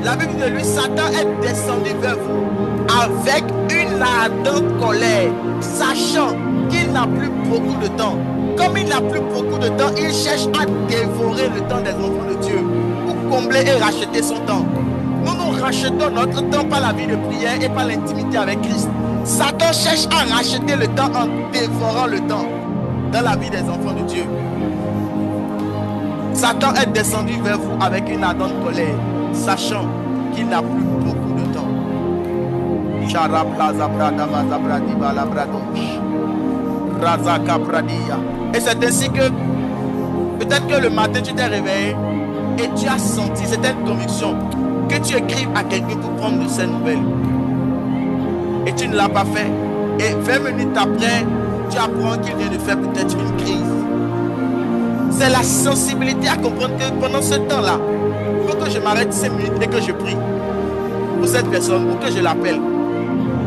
la Bible dit de lui, Satan est descendu vers vous avec une ardente colère, sachant qu'il n'a plus beaucoup de temps. Comme il n'a plus beaucoup de temps, il cherche à dévorer le temps des enfants de Dieu pour combler et racheter son temps. Nous rachetons notre temps par la vie de prière et par l'intimité avec Christ. Satan cherche à racheter le temps en dévorant le temps dans la vie des enfants de Dieu. Satan est descendu vers vous avec une ardente colère, sachant qu'il n'a plus beaucoup de temps. Et c'est ainsi que peut-être que le matin tu t'es réveillé et tu as senti, c'était une conviction, que tu écrives à quelqu'un pour prendre de ses nouvelles. Et tu ne l'as pas fait. Et 20 minutes après, tu apprends qu'il vient de faire peut-être une crise. C'est la sensibilité à comprendre que pendant ce temps-là, il faut que je m'arrête 5 minutes et que je prie pour cette personne, pour que je l'appelle.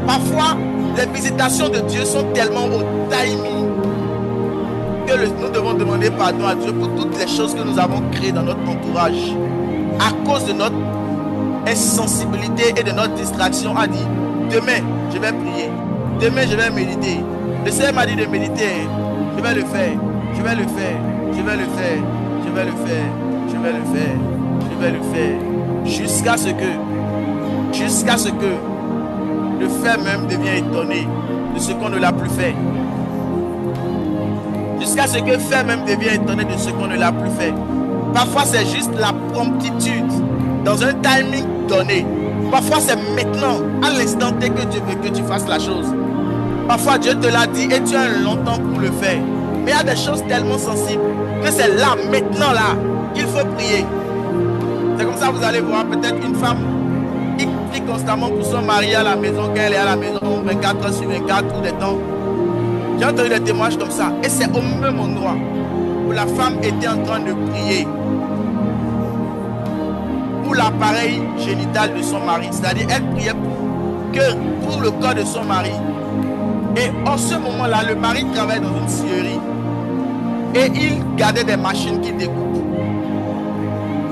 Parfois, les visitations de Dieu sont tellement au timing que nous devons demander pardon à Dieu pour toutes les choses que nous avons créées dans notre entourage. À cause de notre insensibilité et de notre distraction, a dit, demain, je vais prier. Demain, je vais méditer. Le Seigneur m'a dit de méditer. Je vais le faire. Je vais le faire. Je vais le faire. Je vais le faire. Je vais le faire. Je vais le faire. Jusqu'à ce que le fait même devient étonné de ce qu'on ne l'a plus fait. Jusqu'à ce que le fait même devient étonné de ce qu'on ne l'a plus fait. Parfois, c'est juste la promptitude dans un timing donné. Parfois, c'est maintenant, à l'instant T que Dieu veut que tu fasses la chose. Parfois, Dieu te l'a dit et tu as un long temps pour le faire. Mais il y a des choses tellement sensibles que c'est là, maintenant, là, qu'il faut prier. C'est comme ça que vous allez voir peut-être une femme qui prie constamment pour son mari à la maison, qu'elle est à la maison 24 heures sur 24 tout le temps. J'ai entendu des témoignages comme ça. Et c'est au même endroit où la femme était en train de prier pour l'appareil génital de son mari. C'est-à-dire, elle priait pour le corps de son mari. Et en ce moment-là, le mari travaillait dans une scierie. Et il gardait des machines qui découpent.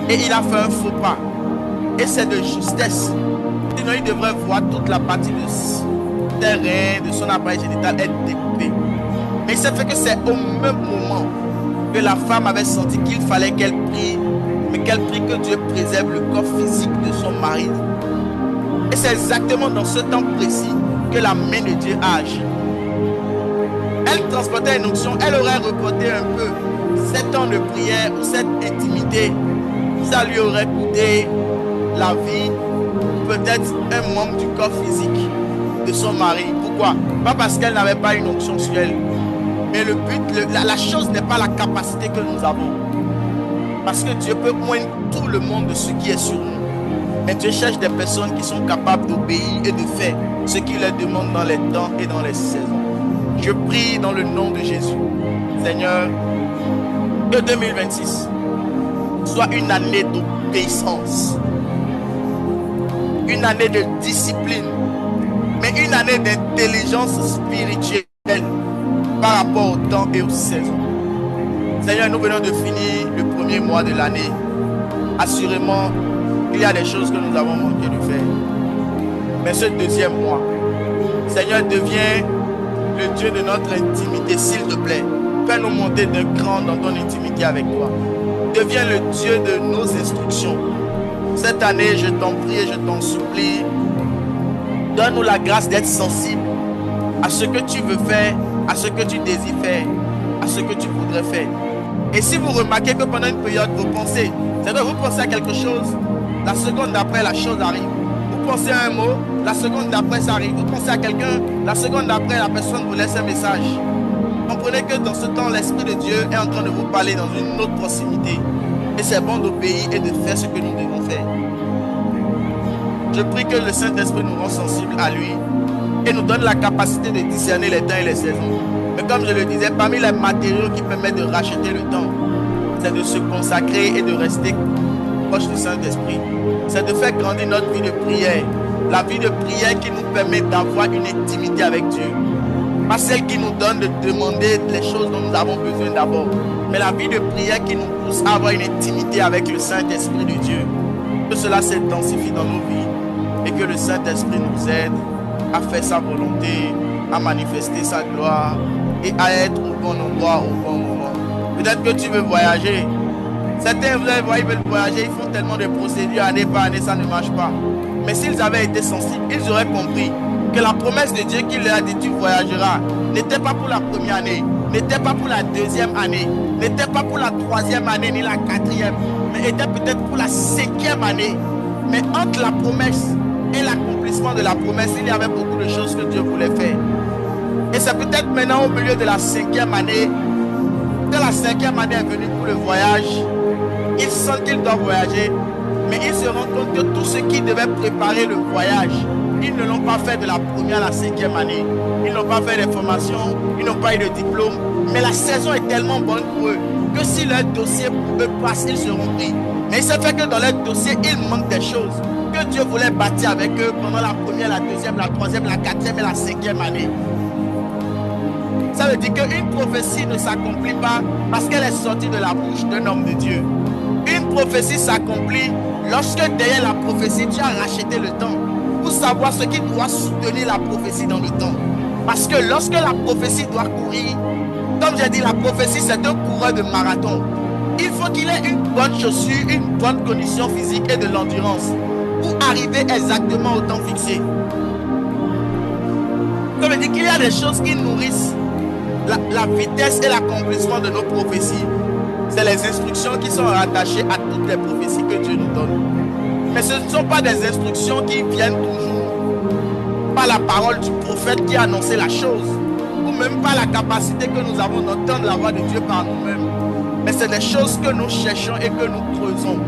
Et il a fait un faux pas. Et c'est de justesse. Sinon, il devrait voir toute la partie de terrain, de son appareil génital être découpée. Mais il s'est fait que c'est au même moment que la femme avait senti qu'il fallait qu'elle prie, mais qu'elle prie que Dieu préserve le corps physique de son mari. Et c'est exactement dans ce temps précis que la main de Dieu a agi. Elle transportait une onction, elle aurait reporté un peu 7 ans de prière ou cette intimité. Ça lui aurait coûté la vie, peut-être un membre du corps physique de son mari. Pourquoi? Pas parce qu'elle n'avait pas une onction sur elle. Mais le but, la chose n'est pas la capacité que nous avons. Parce que Dieu peut moindre tout le monde de ce qui est sur nous. Mais Dieu cherche des personnes qui sont capables d'obéir et de faire ce qu'il leur demande dans les temps et dans les saisons. Je prie dans le nom de Jésus, Seigneur, que 2026 soit une année d'obéissance, une année de discipline, mais une année d'intelligence spirituelle par rapport au temps et aux saisons. Seigneur, nous venons de finir le premier mois de l'année. Assurément, il y a des choses que nous avons manqué de faire. Mais ce deuxième mois, Seigneur, deviens le Dieu de notre intimité, s'il te plaît. Fais-nous monter d'un cran dans ton intimité avec toi. Deviens le Dieu de nos instructions. Cette année, je t'en prie et je t'en supplie. Donne-nous la grâce d'être sensible à ce que tu veux faire, à ce que tu désires faire, à ce que tu voudrais faire. Et si vous remarquez que pendant une période, vous pensez, c'est-à-dire vous pensez à quelque chose, la seconde d'après, la chose arrive. Vous pensez à un mot, la seconde d'après, ça arrive. Vous pensez à quelqu'un, la seconde d'après, la personne vous laisse un message. Comprenez que dans ce temps, l'Esprit de Dieu est en train de vous parler dans une autre proximité. Et c'est bon d'obéir et de faire ce que nous devons faire. Je prie que le Saint-Esprit nous rend sensibles à lui et nous donne la capacité de discerner les temps et les saisons. Mais comme je le disais, parmi les matériaux qui permettent de racheter le temps, c'est de se consacrer et de rester proche du Saint-Esprit. C'est de faire grandir notre vie de prière. La vie de prière qui nous permet d'avoir une intimité avec Dieu. Pas celle qui nous donne de demander les choses dont nous avons besoin d'abord, mais la vie de prière qui nous pousse à avoir une intimité avec le Saint-Esprit de Dieu. Que cela s'intensifie dans nos vies et que le Saint-Esprit nous aide à faire sa volonté, à manifester sa gloire et à être au bon endroit au bon moment. Peut-être que tu veux voyager. Certains veulent voyager, ils font tellement de procédures année par année, ça ne marche pas. Mais s'ils avaient été sensibles, ils auraient compris que la promesse de Dieu qui leur a dit tu voyageras n'était pas pour la première année, n'était pas pour la deuxième année, n'était pas pour la troisième année ni la quatrième, mais était peut-être pour la 5e année. Mais entre la promesse et l'accomplissement de la promesse, il y avait beaucoup de choses que Dieu voulait faire. Et c'est peut-être maintenant au milieu de la 5e année, que la 5e année est venue pour le voyage. Ils sentent qu'ils doivent voyager, mais ils se rendent compte que tous ceux qui devaient préparer le voyage, ils ne l'ont pas fait de la première à la 5e année. Ils n'ont pas fait des formations, ils n'ont pas eu de diplôme. Mais la saison est tellement bonne pour eux que si leur dossier pour eux passe, ils seront pris. Mais il se fait que dans leur dossier, il manque des choses que Dieu voulait bâtir avec eux pendant la première, la deuxième, la troisième, la 4e et la 5e année. Ça veut dire qu'une prophétie ne s'accomplit pas parce qu'elle est sortie de la bouche d'un homme de Dieu. Une prophétie s'accomplit lorsque derrière la prophétie, tu as racheté le temps pour savoir ce qui doit soutenir la prophétie dans le temps. Parce que lorsque la prophétie doit courir, comme j'ai dit, la prophétie c'est un coureur de marathon. Il faut qu'il ait une bonne chaussure, une bonne condition physique et de l'endurance pour arriver exactement au temps fixé. Ça veut dire qu'il y a des choses qui nourrissent la vitesse et l'accomplissement de nos prophéties. C'est les instructions qui sont rattachées à toutes les prophéties que Dieu nous donne. Mais ce ne sont pas des instructions qui viennent toujours par la parole du prophète qui a annoncé la chose, ou même pas la capacité que nous avons d'entendre la voix de Dieu par nous-mêmes. Mais c'est des choses que nous cherchons et que nous creusons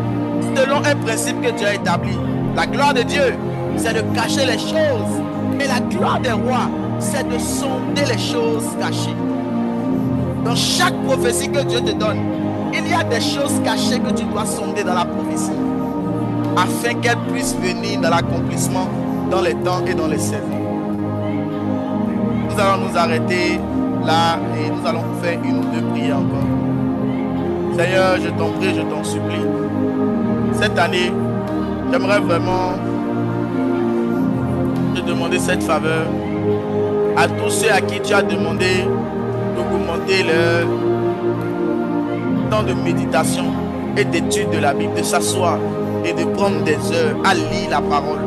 selon un principe que Dieu a établi. La gloire de Dieu, c'est de cacher les choses. Et la gloire des rois, c'est de sonder les choses cachées. Dans chaque prophétie que Dieu te donne, il y a des choses cachées que tu dois sonder dans la prophétie, afin qu'elles puissent venir dans l'accomplissement, dans les temps et dans les saisons. Nous allons nous arrêter là et nous allons faire une ou deux prières encore. Seigneur, je t'en prie, je t'en supplie. Cette année, j'aimerais vraiment te demander cette faveur à tous ceux à qui tu as demandé d'augmenter leur temps de méditation et d'étude de la Bible, de s'asseoir et de prendre des heures à lire la parole,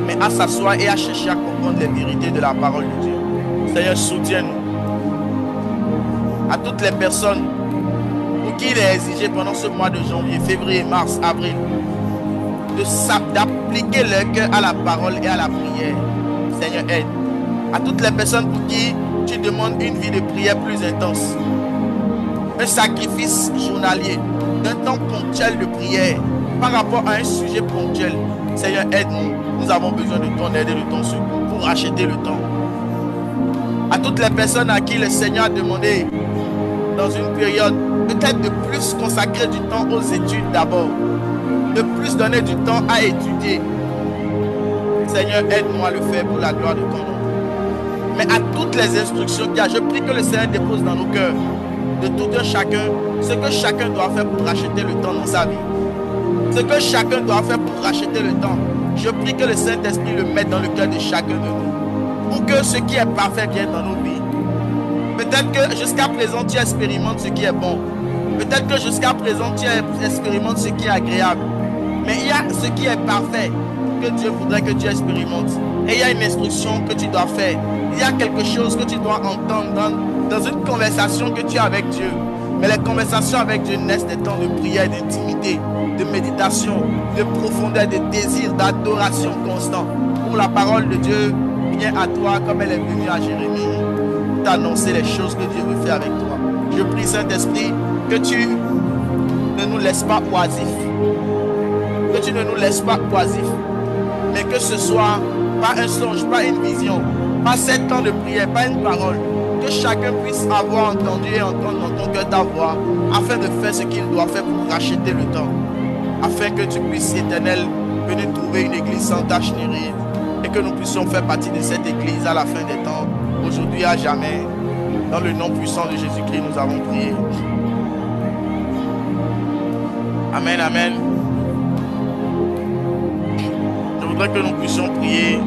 mais à s'asseoir et à chercher à comprendre les vérités de la parole de Dieu. Seigneur, soutiens-nous. À toutes les personnes pour qui il est exigé pendant ce mois de janvier, février, mars, avril, d'appliquer leur cœur à la parole et à la prière. Seigneur, aide. À toutes les personnes pour qui tu demandes une vie de prière plus intense, un sacrifice journalier, un temps ponctuel de prière par rapport à un sujet ponctuel. Seigneur, aide-nous. Nous avons besoin de ton aide et de ton secours pour racheter le temps. À toutes les personnes à qui le Seigneur a demandé dans une période peut-être de plus consacrer du temps aux études d'abord, de plus donner du temps à étudier. Seigneur, aide-nous à le faire pour la gloire de ton nom. Mais à toutes les instructions qu'il y a, je prie que le Seigneur dépose dans nos cœurs, de tout un chacun, ce que chacun doit faire pour racheter le temps dans sa vie. Ce que chacun doit faire pour racheter le temps. Je prie que le Saint-Esprit le mette dans le cœur de chacun de nous, pour que ce qui est parfait vienne dans nos vies. Peut-être que jusqu'à présent tu expérimentes ce qui est bon. Peut-être que jusqu'à présent tu expérimentes ce qui est agréable. Mais il y a ce qui est parfait que Dieu voudrait que tu expérimentes. Et il y a une instruction que tu dois faire. Il y a quelque chose que tu dois entendre dans une conversation que tu as avec Dieu. Mais les conversations avec Dieu naissent des temps de prière, d'intimité, de méditation, de profondeur, de désir, d'adoration constant. Pour la parole de Dieu vient à toi comme elle est venue à Jérémie, t'annoncer les choses que Dieu veut faire avec toi. Je prie, Saint-Esprit, que tu ne nous laisses pas oisifs. Que tu ne nous laisses pas oisifs. Mais que ce soit pas un songe, pas une vision, pas 7 temps de prière, pas une parole. Que chacun puisse avoir entendu et entendre dans ton cœur ta voix, afin de faire ce qu'il doit faire pour racheter le temps. Afin que tu puisses, Éternel, venir trouver une église sans tache ni ride. Et que nous puissions faire partie de cette église à la fin des temps, aujourd'hui à jamais. Dans le nom puissant de Jésus-Christ, nous avons prié. Amen, amen. Je voudrais que nous puissions prier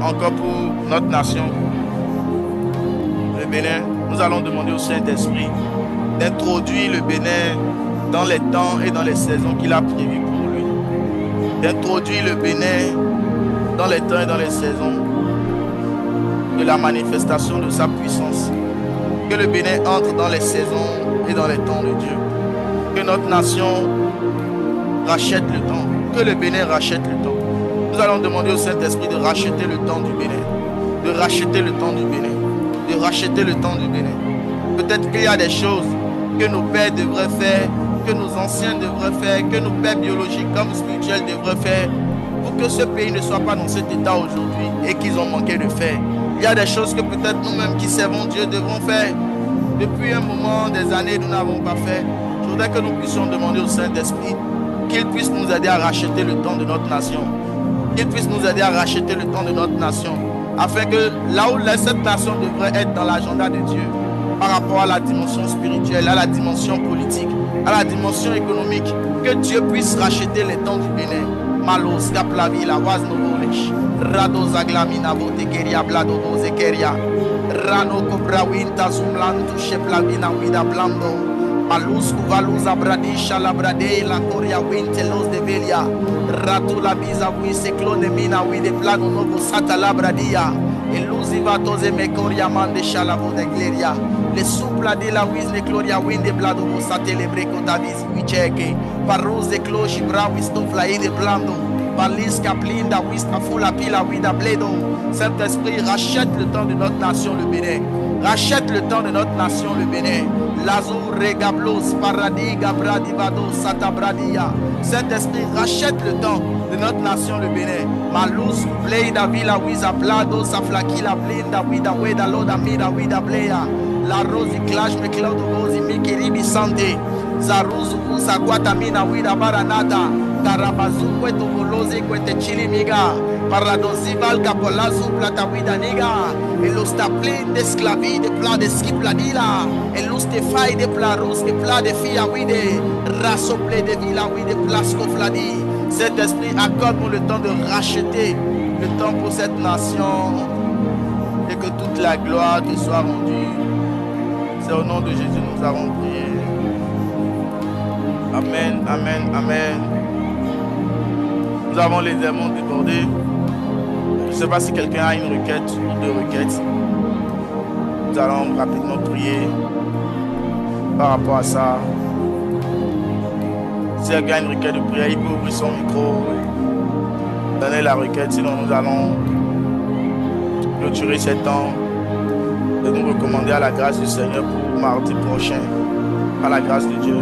encore pour notre nation, le Bénin. Nous allons demander au Saint-Esprit d'introduire le Bénin dans les temps et dans les saisons qu'il a prévues pour lui. D'introduire le Bénin dans les temps et dans les saisons de la manifestation de sa puissance. Que le Bénin entre dans les saisons et dans les temps de Dieu. Que notre nation rachète le temps. Que le Bénin rachète le temps. Nous allons demander au Saint-Esprit de racheter le temps du Bénin. De racheter le temps du Bénin. De racheter le temps du Bénin. Peut-être qu'il y a des choses que nos pères devraient faire, que nos anciens devraient faire, que nos pères biologiques comme spirituels devraient faire, pour que ce pays ne soit pas dans cet état aujourd'hui et qu'ils ont manqué de faire. Il y a des choses que peut-être nous-mêmes qui servons Dieu devrons faire. Depuis un moment, des années, nous n'avons pas fait. Je voudrais que nous puissions demander au Saint-Esprit qu'il puisse nous aider à racheter le temps de notre nation. Qu'il puisse nous aider à racheter le temps de notre nation. Afin que là où cette nation devrait être dans l'agenda de Dieu, par rapport à la dimension spirituelle, à la dimension politique, à la dimension économique, que Dieu puisse racheter les temps du Bénin. Malos, Kaplavi, la Oise Novolish, Rado Zaglamina, Votekeria, Blado, Zekeria, Rano Cobrawin, Tazumlan, Tusheplavina, Vida Blando. Malus Kuvalus Abradisha Labrade la Coria Wintelos de Velia Ratu la Biza Wiseclone Mina Wide Plano Novo Sata Labradia Elusiva Toze Mecoria Mande Shalavo de Gleria Le Supla de la Wisne Gloria Winde Blado Sate Lebreco Davis Wicheke Parus de Clochi Bravis Tufla de Blando Balis Kaplinda, Wista Fula Pila, Wida Bledo. Saint-Esprit, rachète le temps de notre nation, le Bénin. Rachète le temps de notre nation, le Bénin. Lazou, Regablos, Paradis, Gabradivado, Satabradia. Saint-Esprit, rachète le temps de notre nation, le Bénin. Malous, Bleida, Vila, Wiza, Plado, Saflakila, Blinda, Wida, Weda, Loda, Mida, Wida, Bleya. La Rose, Clash, Meclaudo, Gozi, Mikiribi, Sande. Zaruzu, Usa, Guatamina, Wida, Baranada. Karabazu, Kweto, Bolozi, Kwete, Chilimiga. Paradosi, Valka, Polazu, Plata, Wida, Niga. Et los taplin d'esclavie, de plats de skipladila. Et los te failles de plats roses, de plats de filles, Wide. Rassoplé de villa, Wide, Plasco, Fladi. Cet esprit accorde-nous le temps de racheter le temps pour cette nation et que toute la gloire te soit rendue. C'est au nom de Jésus que nous avons prié. Amen, amen, amen. Nous avons les démons débordés. Je ne sais pas si quelqu'un a une requête ou deux requêtes. Nous allons rapidement prier par rapport à ça. Si quelqu'un a une requête de prière, il peut ouvrir son micro et donner la requête. Sinon, nous allons clôturer ce temps et nous recommander à la grâce du Seigneur pour mardi prochain. À la grâce de Dieu.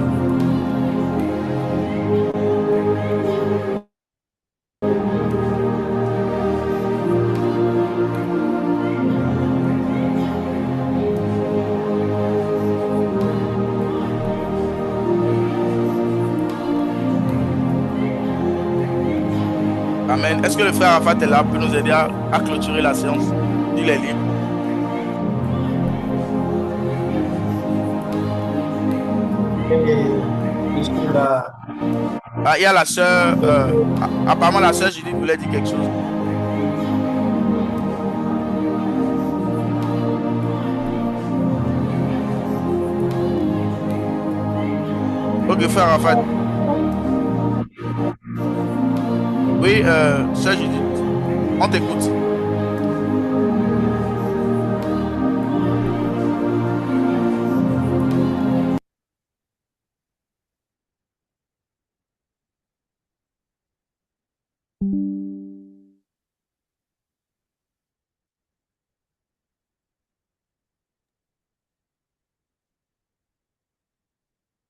Amen. Est-ce que le frère Arafat est là pour nous aider à clôturer la séance? Il est libre. Je suis là. Ah, il y a la sœur. Apparemment, la sœur Judith voulait dire quelque chose. Ok, frère Arafat. Oui, sœur Judith, on t'écoute.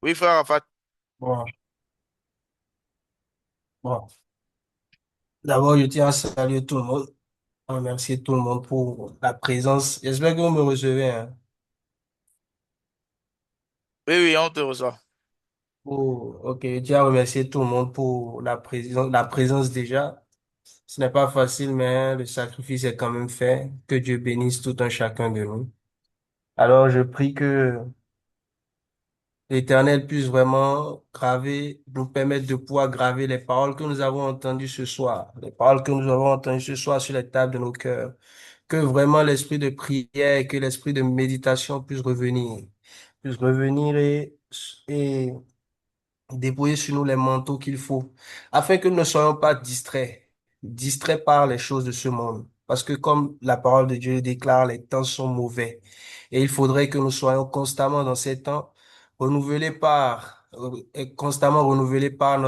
Oui, frère Arafat. Bon, bon. D'abord, je tiens à saluer tout le monde, à remercier tout le monde pour la présence. J'espère que vous me recevez, hein. Oui, oui, on te reçoit. Ok, je tiens à remercier tout le monde pour la présence déjà. Ce n'est pas facile, mais le sacrifice est quand même fait. Que Dieu bénisse tout un chacun de nous. Alors, je prie que l'Éternel puisse vraiment graver, nous permettre de pouvoir graver les paroles que nous avons entendues ce soir, les paroles que nous avons entendues ce soir sur les tables de nos cœurs. Que vraiment l'esprit de prière, que l'esprit de méditation puisse revenir et déployer sur nous les manteaux qu'il faut, afin que nous ne soyons pas distraits par les choses de ce monde. Parce que comme la parole de Dieu le déclare, les temps sont mauvais. Et il faudrait que nous soyons constamment dans ces temps, et constamment renouvelés par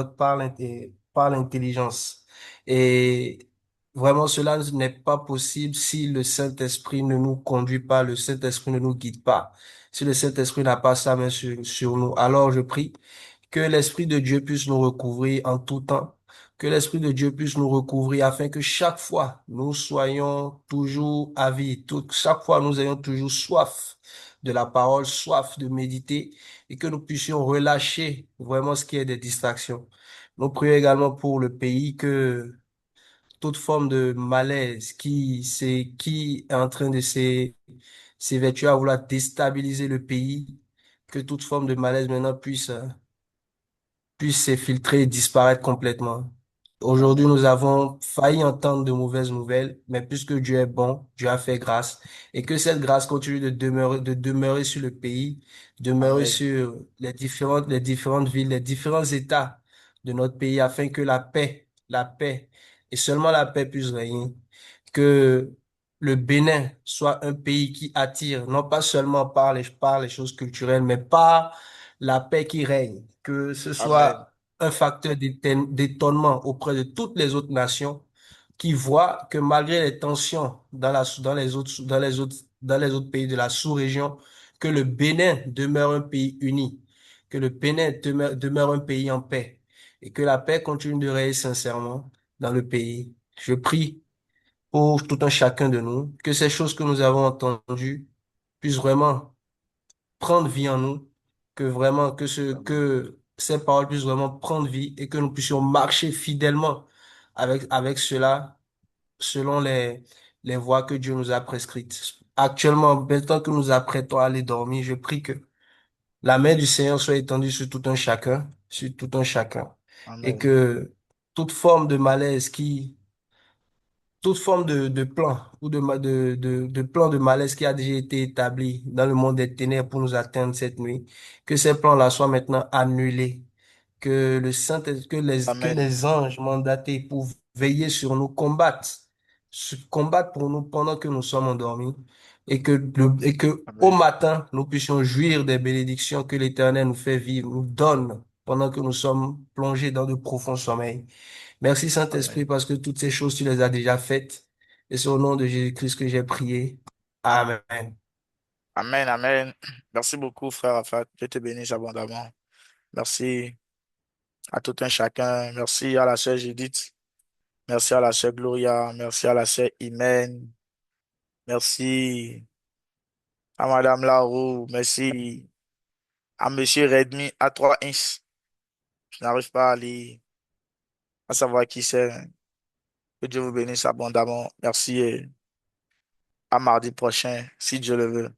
l'intelligence. Et vraiment, cela n'est pas possible si le Saint-Esprit ne nous conduit pas, le Saint-Esprit ne nous guide pas. Si le Saint-Esprit n'a pas sa main sur nous, alors je prie que l'Esprit de Dieu puisse nous recouvrir en tout temps, que l'Esprit de Dieu puisse nous recouvrir afin que chaque fois nous soyons toujours avides, chaque fois nous ayons toujours soif de la parole, soif de méditer et que nous puissions relâcher vraiment ce qui est des distractions. Nous prions également pour le pays que toute forme de malaise qui est en train de s'évertuer à vouloir déstabiliser le pays, que toute forme de malaise maintenant puisse s'effiltrer et disparaître complètement. Aujourd'hui, nous avons failli entendre de mauvaises nouvelles, mais puisque Dieu est bon, Dieu a fait grâce, et que cette grâce continue de demeurer sur le pays, demeurer Amen. sur les différentes villes, les différents États de notre pays, afin que la paix, et seulement la paix puisse régner, que le Bénin soit un pays qui attire, non pas seulement par les choses culturelles, mais par la paix qui règne, que ce Amen. soit un facteur d'étonnement auprès de toutes les autres nations qui voient que malgré les tensions dans les autres pays de la sous-région, que le Bénin demeure un pays uni, que le Bénin demeure un pays en paix et que la paix continue de régner sincèrement dans le pays. Je prie pour tout un chacun de nous, que ces choses que nous avons entendues puissent vraiment prendre vie en nous, que vraiment, que ces paroles puissent vraiment prendre vie et que nous puissions marcher fidèlement avec cela, selon les voies que Dieu nous a prescrites. Actuellement, maintenant que nous apprêtons à aller dormir, je prie que la main du Seigneur soit étendue sur tout un chacun, et Amen. que toute forme de malaise toute forme de plan ou de plan de malaise qui a déjà été établi dans le monde des ténèbres pour nous atteindre cette nuit, que ces plans-là soient maintenant annulés, que que Amen. les anges mandatés pour veiller sur nous combattent pour nous pendant que nous sommes endormis, et que au Amen. matin, nous puissions jouir des bénédictions que l'Éternel nous fait vivre, nous donne pendant que nous sommes plongés dans de profonds sommeils. Merci Amen. Saint-Esprit parce que toutes ces choses, tu les as déjà faites. Et c'est au nom de Jésus-Christ que j'ai prié. Amen. Amen. Amen. Merci beaucoup, frère Rafat. Dieu te bénisse abondamment. Merci à tout un chacun. Merci à la sœur Judith. Merci à la sœur Gloria. Merci à la sœur Imen. Merci à Madame Larue. Merci à Monsieur Redmi à 3 inches. Je n'arrive pas à savoir qui c'est. Que Dieu vous bénisse abondamment. Merci et à mardi prochain, si Dieu le veut.